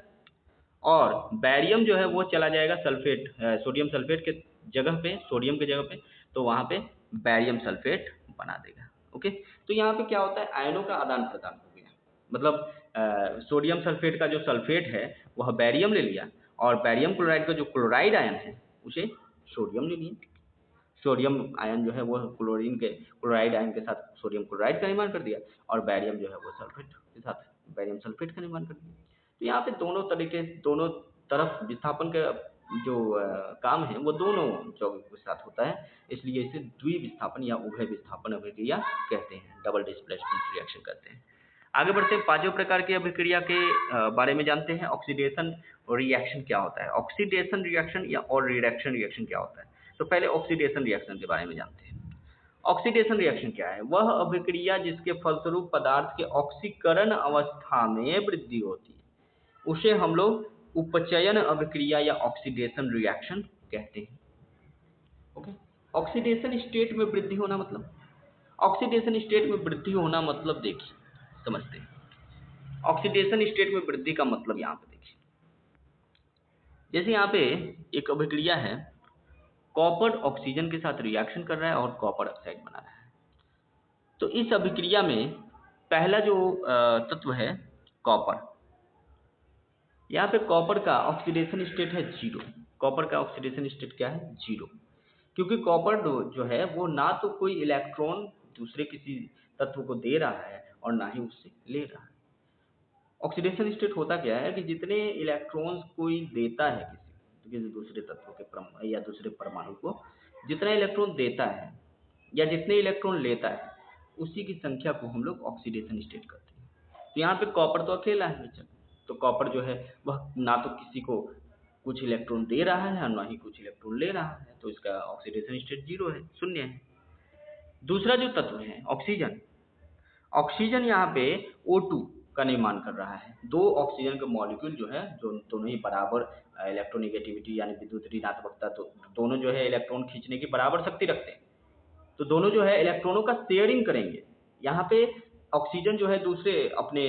Speaker 1: और बैरियम जो है वो चला जाएगा सोडियम सल्फेट के जगह पे, सोडियम के जगह पे, तो वहाँ पे बैरियम सल्फेट बना देगा। ओके, तो यहाँ पे क्या होता है, आयनों का आदान प्रदान हो गया। मतलब सोडियम सल्फेट का जो सल्फेट है वह बैरियम ले लिया और बैरियम क्लोराइड का जो क्लोराइड आयन है उसे सोडियम ले लिया। सोडियम आयन जो है वो क्लोराइड आयन के साथ सोडियम क्लोराइड का निर्माण कर दिया और बैरियम जो है वो सल्फेट के साथ बैरियम सल्फेट का निर्माण कर दिया। तो यहाँ पे दोनों तरफ विस्थापन का जो काम है वो दोनों यौगिकों के साथ होता है, इसलिए इसे द्विविस्थापन या उभय विस्थापन अभिक्रिया कहते हैं, डबल डिस्प्लेसमेंट रिएक्शन कहते हैं। आगे बढ़ते हैं, पांचवें प्रकार की अभिक्रिया के बारे में जानते हैं। ऑक्सीडेशन रिएक्शन क्या होता है, ऑक्सीडेशन रिएक्शन या और रिडक्शन रिएक्शन क्या होता है। तो पहले ऑक्सीडेशन रिएक्शन के बारे में जानते हैं। ऑक्सीडेशन रिएक्शन क्या है, वह अभिक्रिया जिसके फलस्वरूप पदार्थ के ऑक्सीकरण अवस्था में वृद्धि होती है उसे हम लोग उपचयन अभिक्रिया या ऑक्सीडेशन रिएक्शन कहते हैं। ओके, ऑक्सीडेशन स्टेट में वृद्धि होना मतलब, ऑक्सीडेशन स्टेट में वृद्धि होना मतलब देखिए समझते हैं। ऑक्सीडेशन स्टेट में वृद्धि का मतलब यहाँ पे देखिए, जैसे यहाँ पे एक अभिक्रिया है, कॉपर ऑक्सीजन के साथ रिएक्शन कर रहा है और कॉपर ऑक्साइड बना रहा है। तो इस अभिक्रिया में पहला जो तत्व है कॉपर, यहाँ पे कॉपर का ऑक्सीडेशन स्टेट है जीरो। कॉपर का ऑक्सीडेशन स्टेट क्या है, जीरो, क्योंकि कॉपर जो है वो ना तो कोई इलेक्ट्रॉन दूसरे किसी तत्व को दे रहा है और ना ही उससे ले रहा है। ऑक्सीडेशन स्टेट होता क्या है कि जितने इलेक्ट्रॉन्स कोई देता है किसी दूसरे तत्व के या दूसरे परमाणु को, जितना इलेक्ट्रॉन देता है या जितने इलेक्ट्रॉन लेता है, उसी की संख्या को हम लोग ऑक्सीडेशन स्टेट कहते हैं। तो यहाँ पे कॉपर तो अकेला है बेशक, तो कॉपर जो है वह ना तो किसी को कुछ इलेक्ट्रॉन दे रहा है और ना ही कुछ इलेक्ट्रॉन ले रहा है, तो इसका ऑक्सीडेशन स्टेट 0 है, शून्य है। दूसरा जो तत्व है ऑक्सीजन, ऑक्सीजन यहाँ पे O2 का निर्माण कर रहा है। दो ऑक्सीजन के मॉलिक्यूल जो है, जो दोनों ही बराबर इलेक्ट्रोनेगेटिविटी यानी विद्युत ऋणात्मकता, तो दोनों जो है इलेक्ट्रॉन खींचने की बराबर शक्ति रखते हैं, तो दोनों जो है इलेक्ट्रॉनों का शेयरिंग करेंगे। यहाँ पे ऑक्सीजन जो है दूसरे अपने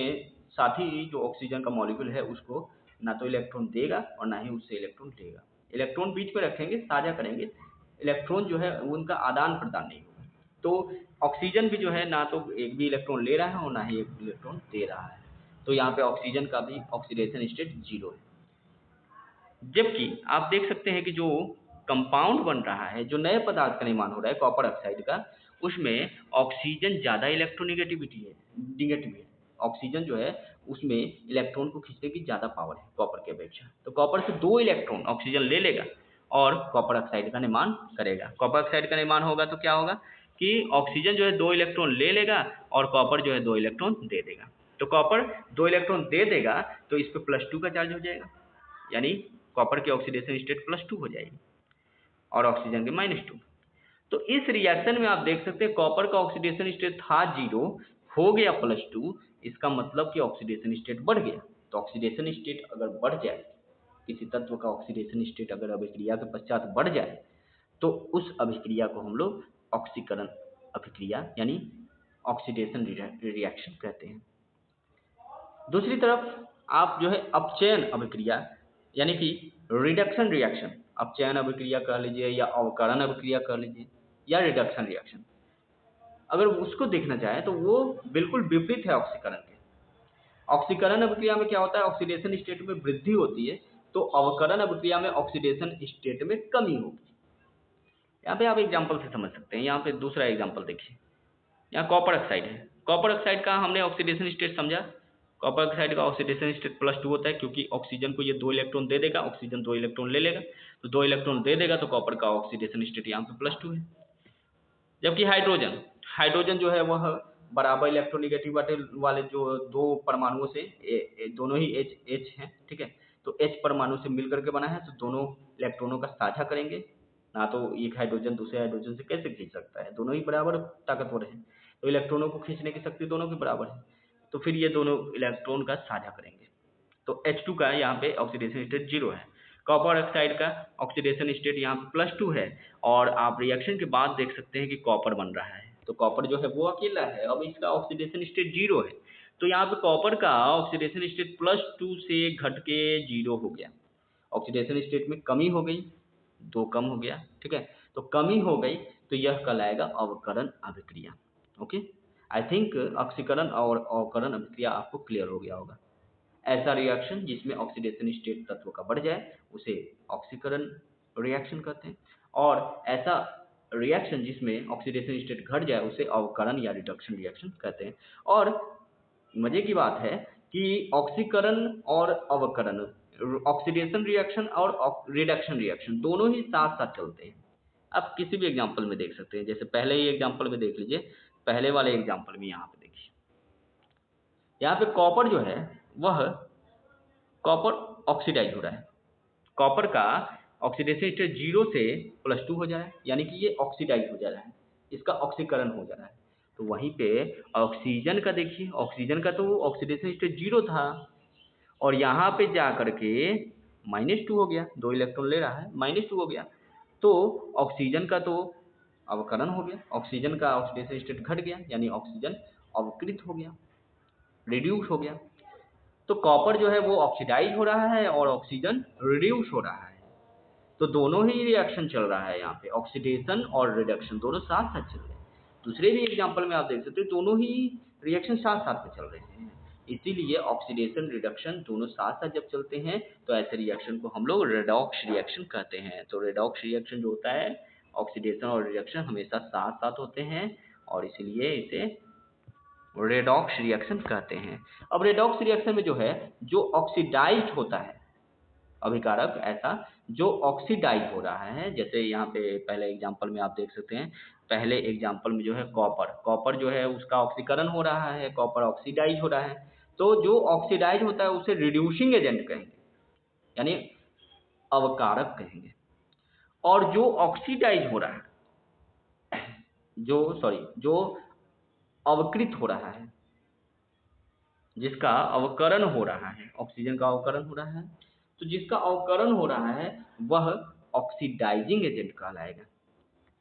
Speaker 1: साथी जो ऑक्सीजन का मॉलिक्यूल है उसको ना तो इलेक्ट्रॉन देगा और ना ही उससे इलेक्ट्रॉन लेगा। इलेक्ट्रॉन बीच में रखेंगे, साझा करेंगे, इलेक्ट्रॉन जो है उनका आदान प्रदान नहीं होगा। तो ऑक्सीजन भी जो है ना तो एक भी इलेक्ट्रॉन ले रहा है और ना ही एक इलेक्ट्रॉन दे रहा है, तो यहाँ पे ऑक्सीजन का भी ऑक्सीडेशन स्टेट 0 है। जबकि आप देख सकते हैं कि जो कंपाउंड बन रहा है, जो नए पदार्थ का निर्माण हो रहा है कॉपर ऑक्साइड का, उसमें ऑक्सीजन ज़्यादा इलेक्ट्रोनिगेटिविटी है, निगेटिव है। ऑक्सीजन जो है उसमें इलेक्ट्रॉन को खींचने की ज़्यादा पावर है कॉपर की अपेक्षा, तो कॉपर से 2 इलेक्ट्रॉन ऑक्सीजन ले लेगा और कॉपर ऑक्साइड का निर्माण करेगा। कॉपर ऑक्साइड का निर्माण होगा तो क्या होगा कि ऑक्सीजन जो है 2 इलेक्ट्रॉन ले लेगा और कॉपर जो है 2 इलेक्ट्रॉन दे देगा। तो कॉपर 2 इलेक्ट्रॉन दे देगा तो इस पर +2 का चार्ज हो जाएगा, यानी कॉपर की ऑक्सीडेशन स्टेट +2 हो जाएगी और ऑक्सीजन के -2। तो इस रिएक्शन में आप देख सकते हैं कॉपर का ऑक्सीडेशन स्टेट था 0, हो गया +2, इसका मतलब कि ऑक्सीडेशन स्टेट बढ़ गया। तो ऑक्सीडेशन स्टेट अगर बढ़ जाए, किसी तत्व का ऑक्सीडेशन स्टेट अगर अभिक्रिया के पश्चात बढ़ जाए, तो उस अभिक्रिया को हम लोग ऑक्सीकरण अभिक्रिया यानी ऑक्सीडेशन रिएक्शन कहते हैं। दूसरी तरफ आप जो है अपचयन अभिक्रिया यानी कि रिडक्शन रिएक्शन, अपचयन अभिक्रिया कह लीजिए या अवकरण अभिक्रिया कह लीजिए या रिडक्शन रिएक्शन, अगर उसको देखना चाहें तो वो बिल्कुल विपरीत है ऑक्सीकरण के। ऑक्सीकरण अभिक्रिया में क्या होता है, ऑक्सीडेशन स्टेट में वृद्धि होती है, तो अवकरण अभिक्रिया में ऑक्सीडेशन स्टेट में कमी होगी। यहाँ पे आप एग्जाम्पल से समझ सकते हैं। यहाँ पे दूसरा एग्जाम्पल देखिए, यहाँ कॉपर ऑक्साइड है। कॉपर ऑक्साइड का हमने ऑक्सीडेशन स्टेट समझा। कॉपर ऑक्साइड का ऑक्सीडेशन स्टेट +2 होता है, क्योंकि ऑक्सीजन को ये 2 इलेक्ट्रॉन दे देगा, ऑक्सीजन 2 इलेक्ट्रॉन ले लेगा, तो 2 इलेक्ट्रॉन दे देगा, तो कॉपर का ऑक्सीडेशन स्टेट यहाँ पे +2 है। जबकि हाइड्रोजन, हाइड्रोजन जो है वह बराबर इलेक्ट्रोनिगेटिविटी वाले जो 2 परमाणुओं से दोनों ही H हैं, ठीक है, तो H परमाणु से मिल करके बना है, तो दोनों इलेक्ट्रॉनों का साझा करेंगे। ना तो एक हाइड्रोजन दूसरे हाइड्रोजन से कैसे खींच सकता है, दोनों ही बराबर ताकतवर हैं, तो इलेक्ट्रॉनों को खींचने की शक्ति दोनों की बराबर है, तो फिर ये दोनों इलेक्ट्रॉन का साझा करेंगे। तो H2 का यहाँ पे ऑक्सीडेशन स्टेट 0 है। कॉपर ऑक्साइड का ऑक्सीडेशन स्टेट यहाँ पे +2 है, और आप रिएक्शन के बाद देख सकते हैं कि कॉपर बन रहा है, तो कॉपर जो है वो अकेला है, अब इसका ऑक्सीडेशन स्टेट 0 है, तो यहाँ पे कॉपर का ऑक्सीडेशन स्टेट +2 से घट के 0 हो गया। ऑक्सीडेशन स्टेट में कमी हो गई, 2 कम हो गया, ठीक है, तो कमी हो गई, तो यह कहलाएगा अवकरण अभिक्रिया। ओके, आई थिंक ऑक्सीकरण और अवकरण अभिक्रिया आपको क्लियर हो गया होगा। ऐसा रिएक्शन जिसमें ऑक्सीडेशन स्टेट तत्व का बढ़ जाए उसे ऑक्सीकरण रिएक्शन कहते हैं, और ऐसा रिएक्शन जिसमें ऑक्सीडेशन स्टेट घट जाए उसे अवकरण या रिडक्शन रिएक्शन कहते हैं। और मजे की बात है कि ऑक्सीकरण और अवकरण, ऑक्सीडेशन रिएक्शन और रिडक्शन रिएक्शन दोनों ही साथ साथ चलते हैं। आप किसी भी एग्जाम्पल में देख सकते हैं, जैसे पहले ही एग्जाम्पल में देख लीजिए, पहले वाले एग्जाम्पल में यहाँ पे देखिए, यहाँ पे कॉपर जो है वह कॉपर ऑक्सीडाइज हो रहा है। कॉपर का ऑक्सीडेशन स्टेट 0 से +2 हो जा रहा है, यानी कि ये ऑक्सीडाइज हो जा रहा है, इसका ऑक्सीकरण हो जा रहा है। तो वहीं पे ऑक्सीजन का देखिए, ऑक्सीजन का तो ऑक्सीडेशन स्टेट 0 था और यहाँ पे जा करके -2 हो गया, 2 इलेक्ट्रॉन ले रहा है, -2 हो गया, तो ऑक्सीजन का तो अवकरण हो गया, ऑक्सीजन का ऑक्सीडेशन स्टेट घट गया, यानी ऑक्सीजन अवकृत हो गया, रिड्यूस हो गया। तो कॉपर जो है वो ऑक्सीडाइज हो रहा है और ऑक्सीजन रिड्यूस हो रहा है, तो दोनों ही रिएक्शन चल रहा है यहाँ पे, ऑक्सीडेशन और रिडक्शन दोनों साथ साथ चल रहे हैं। दूसरे भी एग्जांपल में आप देख सकते हो दोनों ही रिएक्शन साथ साथ में चल रहे हैं, इसीलिए ऑक्सीडेशन रिडक्शन दोनों साथ साथ जब चलते हैं तो ऐसे रिएक्शन को हम लोग रेडॉक्स रिएक्शन कहते हैं। तो रेडॉक्स रिएक्शन जो होता है, ऑक्सीडेशन और रिडक्शन हमेशा साथ साथ होते हैं और इसीलिए इसे रेडॉक्स रिएक्शन कहते हैं। अब रेडॉक्स रिएक्शन में जो है, जो ऑक्सीडाइज होता है अभिकारक ऐसा जो ऑक्सीडाइज हो रहा है, जैसे यहाँ पे पहले एग्जांपल में आप देख सकते हैं, पहले एग्जांपल में जो है कॉपर, कॉपर जो है उसका ऑक्सीकरण हो रहा है, कॉपर ऑक्सीडाइज हो रहा है। तो जो ऑक्सीडाइज होता है उसे रिड्यूसिंग एजेंट कहेंगे, यानी अवकारक कहेंगे। और जो ऑक्सीडाइज हो रहा है, जो अवकृत हो रहा है, जिसका अवकरण हो रहा है, ऑक्सीजन का अवकरण हो रहा है, तो जिसका अवकरण हो रहा है वह ऑक्सीडाइजिंग एजेंट कहलाएगा।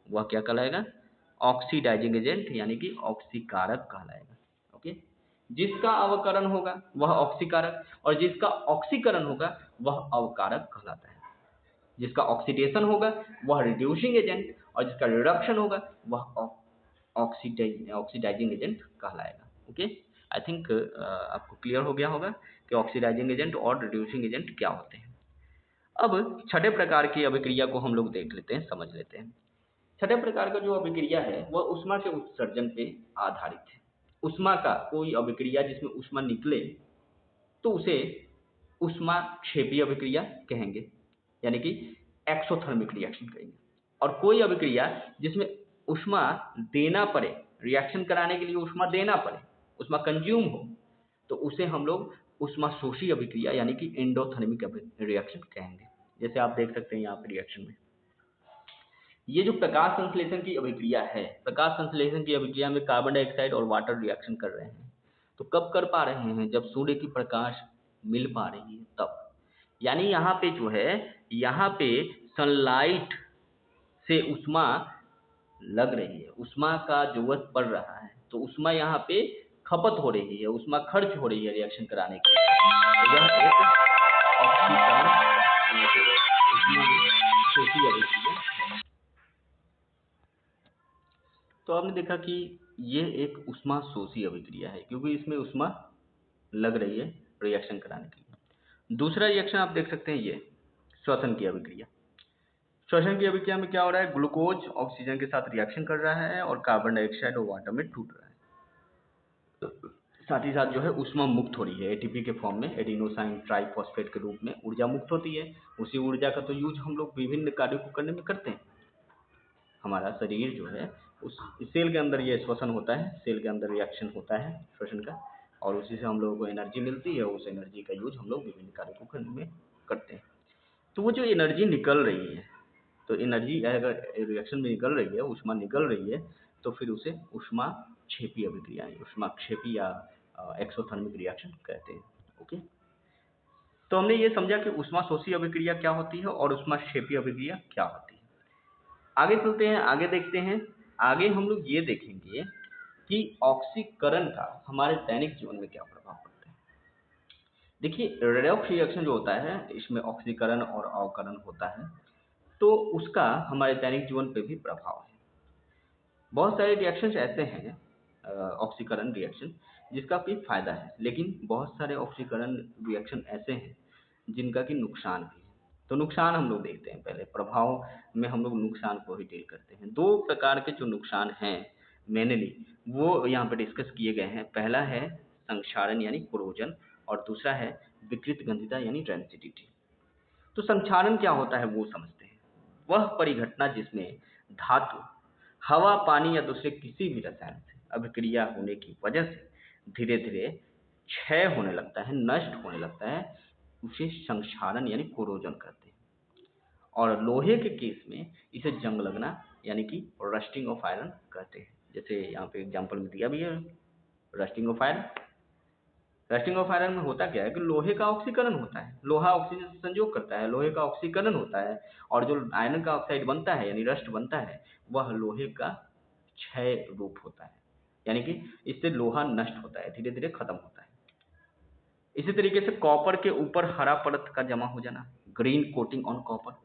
Speaker 1: वह क्या कहलाएगा? ऑक्सीडाइजिंग एजेंट, यानी कि ऑक्सीकारक कहलाएगा। ओके, जिसका अवकरण होगा वह ऑक्सीकारक, और जिसका ऑक्सीकरण होगा वह अवकारक कहलाता है। जिसका ऑक्सीडेशन होगा वह रिड्यूसिंग एजेंट, और जिसका रिडक्शन होगा वह ऑक्सीडाइजिंग एजेंट कहलाएगा। ओके, आई थिंक आपको क्लियर हो गया होगा कि ऑक्सीडाइजिंग एजेंट और रिड्यूसिंग एजेंट क्या होते हैं। अब छठे प्रकार की अभिक्रिया को हम लोग देख लेते हैं, समझ लेते हैं। छठे प्रकार का जो अभिक्रिया है वह ऊष्मा के उत्सर्जन पे आधारित है। ऊष्मा का कोई अभिक्रिया जिसमें ऊष्मा निकले तो उसे ऊष्माक्षेपी अभिक्रिया कहेंगे, यानी कि एक्सोथर्मिक रिएक्शन कहेंगे। और कोई अभिक्रिया जिसमें ऊष्मा देना पड़े, रिएक्शन कराने के लिए ऊष्मा देना पड़े, ऊष्मा कंज्यूम हो, तो उसे हम लोग ऊष्माशोषी अभिक्रिया यानी कि एंडोथर्मिक रिएक्शन कहेंगे। जैसे आप देख सकते हैं यहाँ पे रिएक्शन में, ये जो प्रकाश संश्लेषण की अभिक्रिया है, प्रकाश संश्लेषण की अभिक्रिया में कार्बन डाइऑक्साइड और वाटर रिएक्शन कर रहे हैं। तो कब कर पा रहे हैं? जब सूर्य की प्रकाश मिल पा रही है तब। यानी यहाँ पे जो है, यहाँ पे सनलाइट से ऊष्मा लग रही है, ऊष्मा का जरूरत पड़ रहा है, तो ऊष्मा यहाँ पे खपत हो रही है, ऊष्मा खर्च हो रही है रिएक्शन कराने के लिए। तो यह एक ऑक्सीकरण ऊष्माशोषी अभिक्रिया है। तो आपने देखा कि ये एक ऊष्माशोषी अभिक्रिया है, क्योंकि इसमें ऊष्मा लग रही है रिएक्शन कराने के लिए। दूसरा रिएक्शन आप देख सकते हैं, ये श्वसन की अभिक्रिया। श्वसन की अभिक्रिया में क्या हो रहा है? ग्लूकोज ऑक्सीजन के साथ रिएक्शन कर रहा है और कार्बन डाइऑक्साइड और वाटर में टूट रहा है। साथ ही साथ जो है ऊष्मा मुक्त हो रही है, एटीपी के फॉर्म में, एडिनोसाइन ट्राइफॉस्फेट के रूप में ऊर्जा मुक्त होती है। उसी ऊर्जा का तो यूज हम लोग विभिन्न कार्यों को करने में करते हैं। हमारा शरीर जो है, उस सेल के अंदर ये श्वसन होता है, सेल के अंदर रिएक्शन होता है श्वसन का, और उसी से हम लोगों को एनर्जी मिलती है। उस एनर्जी का यूज हम लोग विभिन्न कार्यों को करने में करते हैं। तो वो जो एनर्जी निकल रही है, तो एनर्जी अगर रिएक्शन में निकल रही है, ऊष्मा निकल रही है, तो फिर उसे ऊष्माक्षेपी अभिक्रिया, ऊष्माक्षेपी या एक्सोथर्मिक रिएक्शन कहते हैं। ओके, तो हमने ये समझा कि ऊष्माशोषी अभिक्रिया क्या होती है और ऊष्माक्षेपी अभिक्रिया क्या होती है। आगे चलते हैं, आगे देखते हैं। आगे हम लोग ये देखेंगे कि ऑक्सीकरण का हमारे दैनिक जीवन में क्या प्रभाव पड़ता है। देखिए, रेडॉक्स रिएक्शन जो होता है, इसमें ऑक्सीकरण और अवकरण होता है, तो उसका हमारे दैनिक जीवन पे भी प्रभाव है। बहुत सारे रिएक्शंस ऐसे हैं, ऑक्सीकरण रिएक्शन, जिसका कोई फायदा है, लेकिन बहुत सारे ऑक्सीकरण रिएक्शन ऐसे हैं जिनका कि नुकसान भी है। तो नुकसान हम लोग देखते हैं, पहले प्रभाव में हम लोग नुकसान को ही डील करते हैं। दो प्रकार के जो नुकसान हैं मेनली, वो यहाँ पे डिस्कस किए गए हैं। पहला है संक्षारण यानी कोरोजन, और दूसरा है विकृत गंधिता यानी रेंसिडिटी। तो संक्षारण क्या होता है वो समझते हैं। वह परिघटना जिसमें धातु हवा, पानी या दूसरे किसी भी रसायन से अभिक्रिया होने की वजह से धीरे धीरे क्षय होने लगता है, नष्ट होने लगता है, उसे संक्षारण यानी कोरोजन कहते हैं। और लोहे के केस में इसे जंग लगना यानी कि रस्टिंग ऑफ आयरन कहते हैं। जैसे यहाँ पे एग्जांपल में दिया भी है, rusting of iron. Rusting of iron में होता क्या है कि लोहे का ऑक्सीकरण होता है, लोहा ऑक्सीजन से संयोग करता है, लोहे का ऑक्सीकरण होता है, और जो आयरन का ऑक्साइड बनता है यानी रस्ट बनता है, वह लोहे का क्षय रूप होता है, यानी कि इससे लोहा नष्ट होता है, धीरे धीरे खत्म होता है। इसी तरीके से कॉपर के ऊपर हरा परत का जमा हो जाना, green coating on copper.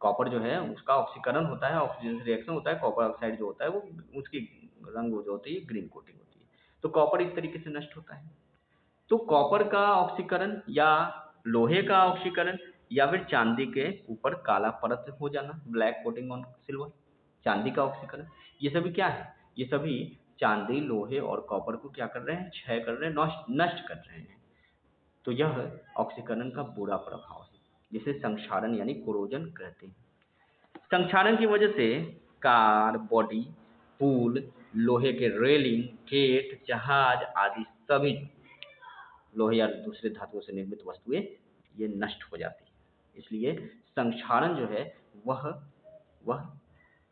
Speaker 1: Copper जो है उसका ऑक्सीकरण होता है, ऑक्सीजन से रिएक्शन होता है, कॉपर ऑक्साइड जो होता है वो उसकी रंग जो होती है ग्रीन कोटिंग होती है। तो कॉपर इस तरीके से नष्ट होता है। तो कॉपर का ऑक्सीकरण या लोहे का ऑक्सीकरण या फिर चांदी के ऊपर काला परत हो जाना, ब्लैक कोटिंग ऑन सिल्वर, चांदी का ऑक्सीकरण, ये सभी क्या है? ये सभी चांदी, लोहे और कॉपर को क्या कर रहे हैं, क्षय कर रहे हैं, नष्ट कर रहे हैं। तो यह ऑक्सीकरण का बुरा प्रभाव है, जिसे संक्षारण यानी कोरोजन कहते हैं। संक्षारण की वजह से कार, बॉडी, पुल, लोहे के रेलिंग, गेट, जहाज आदि सभी लोहे या दूसरे धातुओं से निर्मित वस्तुएं ये नष्ट हो जाती है। इसलिए संक्षारण जो है वह वह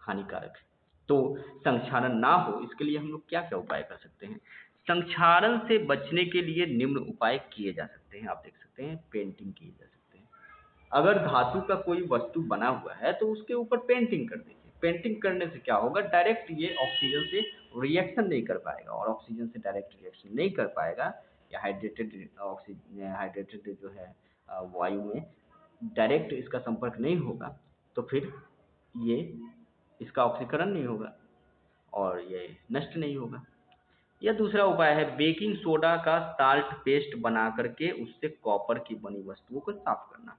Speaker 1: हानिकारक है। तो संक्षारण ना हो इसके लिए हम लोग क्या क्या उपाय कर सकते हैं? संक्षारण से बचने के लिए निम्न उपाय किए जा सकते हैं। आप देख सकते हैं, पेंटिंग किए जा सकते हैं। अगर धातु का कोई वस्तु बना हुआ है तो उसके ऊपर पेंटिंग कर दीजिए। पेंटिंग करने से क्या होगा, डायरेक्ट ये ऑक्सीजन से रिएक्शन नहीं कर पाएगा, और ऑक्सीजन से डायरेक्ट रिएक्शन नहीं कर पाएगा या हाइड्रेटेड जो है वायु में डायरेक्ट इसका संपर्क नहीं होगा, तो फिर ये इसका ऑक्सीकरण नहीं होगा और ये नष्ट नहीं होगा। या दूसरा उपाय है बेकिंग सोडा का साल्ट पेस्ट बना करके उससे कॉपर की बनी वस्तुओं को साफ करना।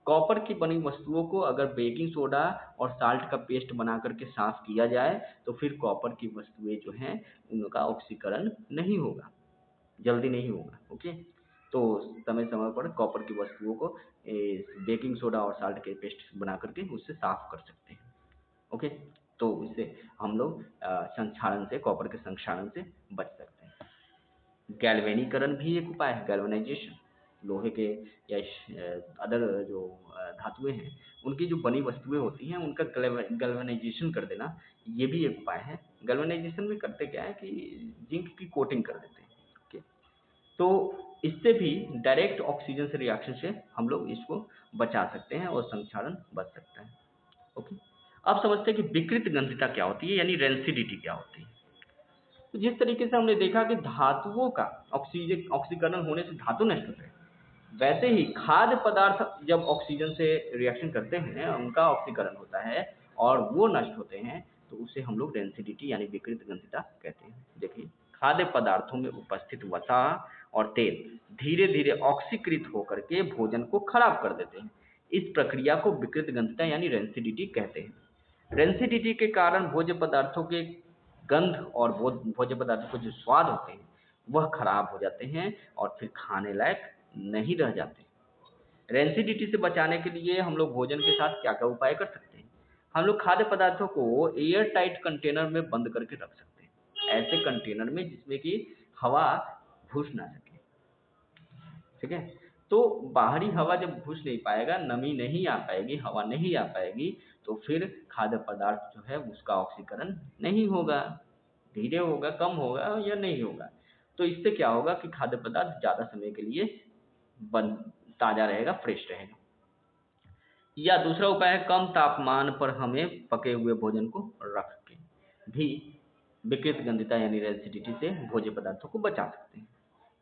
Speaker 1: कॉपर की बनी वस्तुओं को अगर बेकिंग सोडा और साल्ट का पेस्ट बना करके साफ किया जाए तो फिर कॉपर की वस्तुएं जो हैं उनका ऑक्सीकरण नहीं होगा, जल्दी नहीं होगा। ओके, तो समय समय पर कॉपर की वस्तुओं को बेकिंग सोडा और साल्ट के पेस्ट बना करके उससे साफ कर सकते हैं। ओके, तो इससे हम लोग संक्षारण से, कॉपर के संक्षारण से बच सकते हैं। गैल्वेनीकरण भी एक उपाय है, गैल्वेनाइजेशन। लोहे के या अदर जो धातुएं हैं उनकी जो बनी वस्तुएं होती हैं उनका गैल्वेनाइजेशन कर देना, ये भी एक उपाय है। गैल्वेनाइजेशन में करते क्या है कि जिंक की कोटिंग कर देते हैं। ओके, तो इससे भी डायरेक्ट ऑक्सीजन से रिएक्शन से हम लोग इसको बचा सकते हैं और संक्षारण बच सकता है। ओके, अब समझते हैं कि विकृत गंधिता क्या होती है, यानी रेंसिडिटी क्या होती है। तो जिस तरीके से हमने देखा कि धातुओं का ऑक्सीकरण होने से धातु नष्ट होते हैं, वैसे ही खाद्य पदार्थ जब ऑक्सीजन से रिएक्शन करते हैं उनका ऑक्सीकरण होता है और वो नष्ट होते हैं, तो उसे हम लोग रेंसिडिटी यानी विकृत गंधिता कहते हैं। देखिए, खाद्य पदार्थों में उपस्थित वसा और तेल धीरे धीरे ऑक्सीकृत होकर के भोजन को खराब कर देते हैं। इस प्रक्रिया को विकृत गंधिता यानी रेंसिडिटी कहते हैं। रेंसिडिटी के कारण भोज्य पदार्थों के गंध और भोज्य पदार्थों के जो स्वाद होते हैं वह खराब हो जाते हैं और फिर खाने लायक नहीं रह जाते। रेंसिडिटी से बचाने के लिए हम लोग भोजन के साथ क्या क्या उपाय कर सकते हैं? हम लोग खाद्य पदार्थों को एयर टाइट कंटेनर में बंद करके रख सकते हैं, ऐसे कंटेनर में जिसमें कि हवा घुस ना सके। ठीक है, तो बाहरी हवा जब घुस नहीं पाएगा, नमी नहीं आ पाएगी, हवा नहीं आ पाएगी, तो फिर खाद्य पदार्थ जो है उसका ऑक्सीकरण नहीं होगा, धीरे होगा, कम होगा या नहीं होगा। तो इससे क्या होगा कि खाद्य पदार्थ ज़्यादा समय के लिए बन ताज़ा रहेगा, फ्रेश रहेगा। या दूसरा उपाय है कम तापमान पर हमें पके हुए भोजन को रख के भी विकृत गंधिता यानी रेसिडिटी से भोज्य पदार्थों को बचा सकते हैं।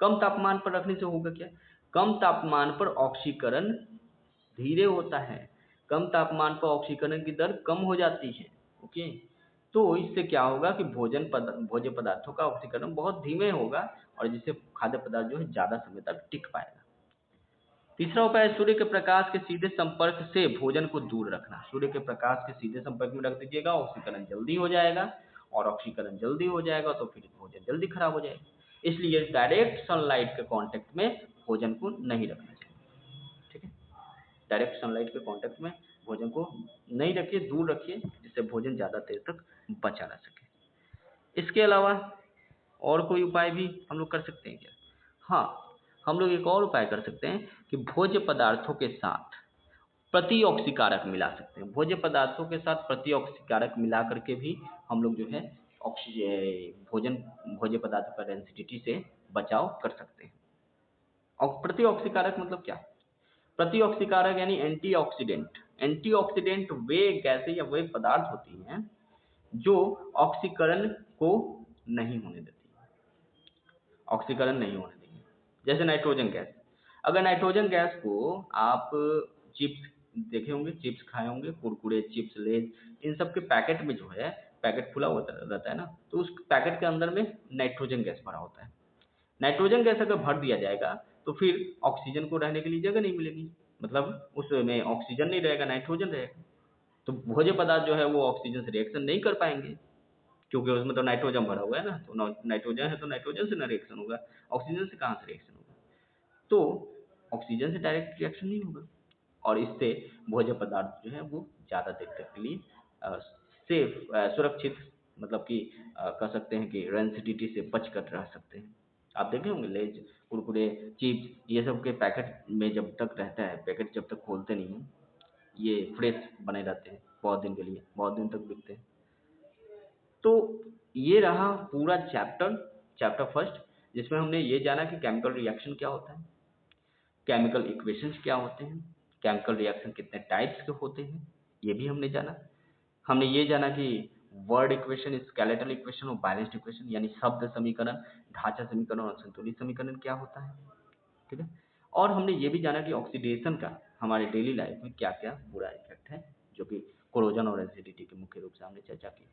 Speaker 1: कम तापमान पर रखने से होगा क्या, कम तापमान पर ऑक्सीकरण धीरे होता है, कम तापमान पर ऑक्सीकरण की दर कम हो जाती है। ओके, तो इससे क्या होगा कि भोज्य पदार्थों का ऑक्सीकरण बहुत धीमे होगा और जिससे खाद्य पदार्थ जो है ज़्यादा समय तक टिक पाएगा। तीसरा उपाय है सूर्य के प्रकाश के सीधे संपर्क से भोजन को दूर रखना। सूर्य के प्रकाश के सीधे संपर्क में रख दीजिएगा, ऑक्सीकरण जल्दी हो जाएगा, और ऑक्सीकरण जल्दी हो जाएगा तो फिर भोजन जल्दी खराब हो जाएगा। इसलिए डायरेक्ट सनलाइट के कांटेक्ट में भोजन को नहीं रखना चाहिए। ठीक है, डायरेक्ट सनलाइट के कांटेक्ट में भोजन को नहीं रखिए, दूर रखिए, जिससे भोजन ज़्यादा देर तक बचा रह सके। इसके अलावा और कोई उपाय भी हम लोग कर सकते हैं क्या? हाँ, हम लोग एक और उपाय कर सकते हैं कि भोज्य पदार्थों के साथ प्रतिऑक्सीकारक मिला सकते हैं। भोज्य पदार्थों के साथ प्रतिऑक्सीकारक मिला करके भी हम लोग जो है भोज्य पदार्थों का रेंसिडिटी से बचाव कर सकते हैं। और प्रतिऑक्सीकारक मतलब क्या? प्रतिऑक्सीकारक यानी एंटीऑक्सीडेंट। एंटीऑक्सीडेंट वे गैसें या वे पदार्थ होती हैं जो ऑक्सीकरण को नहीं होने देती, ऑक्सीकरण नहीं होने देंगे। जैसे नाइट्रोजन गैस, अगर नाइट्रोजन गैस को आप चिप्स देखे होंगे, चिप्स खाए होंगे, कुरकुरे, चिप्स, लेज, इन सब के पैकेट में जो है, पैकेट खुला हुआ रहता है ना, तो उस पैकेट के अंदर में नाइट्रोजन गैस भरा होता है। नाइट्रोजन गैस अगर भर दिया जाएगा तो फिर ऑक्सीजन को रहने के लिए जगह नहीं मिलेगी, मतलब उसमें ऑक्सीजन नहीं रहेगा, नाइट्रोजन रहेगा, तो भोज्य पदार्थ जो है वो ऑक्सीजन से रिएक्शन नहीं कर पाएंगे। क्योंकि उसमें तो नाइट्रोजन भरा हुआ है ना, तो नाइट्रोजन है तो नाइट्रोजन से ना रिएक्शन होगा, ऑक्सीजन से कहाँ से रिएक्शन होगा। तो ऑक्सीजन से डायरेक्ट रिएक्शन नहीं होगा, और इससे भोज्य पदार्थ जो है वो ज़्यादा देर तक के लिए सेफ, सुरक्षित, मतलब कि कह सकते हैं कि रेंसिडिटी से बच कर रह सकते हैं। आप देखे होंगे लेज, कुरकुरे, चिप्स, ये सब के पैकेट में जब तक रहता है, पैकेट जब तक खोलते नहीं हैं, ये फ्रेश बने रहते हैं बहुत दिन के लिए, बहुत दिन तक बिकते हैं। तो ये रहा पूरा चैप्टर, चैप्टर फर्स्ट, जिसमें हमने ये जाना कि केमिकल रिएक्शन क्या होता है, केमिकल इक्वेशंस क्या होते हैं, केमिकल रिएक्शन कितने टाइप्स के होते हैं, ये भी हमने जाना। हमने ये जाना कि वर्ड इक्वेशन, स्केलेटल इक्वेशन और बैलेंस्ड इक्वेशन, यानी शब्द समीकरण, ढांचा समीकरण और संतुलित समीकरण क्या होता है, ठीक है। और हमने ये भी जाना कि ऑक्सीडेशन का हमारे डेली लाइफ में क्या क्या बुरा इफेक्ट है, जो कि कोरोजन और एसिडिटी के मुख्य रूप से हमने चर्चा की।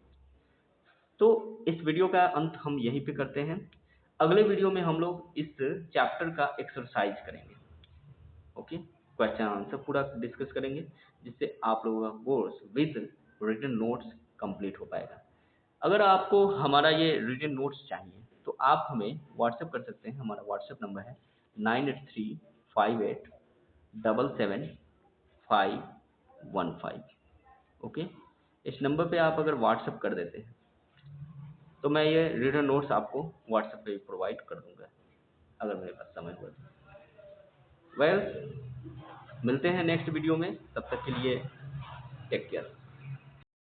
Speaker 1: तो इस वीडियो का अंत हम यहीं पे करते हैं। अगले वीडियो में हम लोग इस चैप्टर का एक्सरसाइज करेंगे, ओके, क्वेश्चन आंसर पूरा डिस्कस करेंगे, जिससे आप लोगों का course with written notes complete हो पाएगा। अगर आपको हमारा ये रिटन नोट्स चाहिए तो आप हमें व्हाट्सएप कर सकते हैं। हमारा व्हाट्सएप नंबर है 9835871515, ओके। इस नंबर पे आप अगर व्हाट्सएप कर देते हैं तो मैं ये रिटन नोट्स आपको व्हाट्सएप पे प्रोवाइड कर दूंगा, अगर मेरे पास समय हुआ तो। वेल, मिलते हैं नेक्स्ट वीडियो में, तब तक के लिए टेक केयर।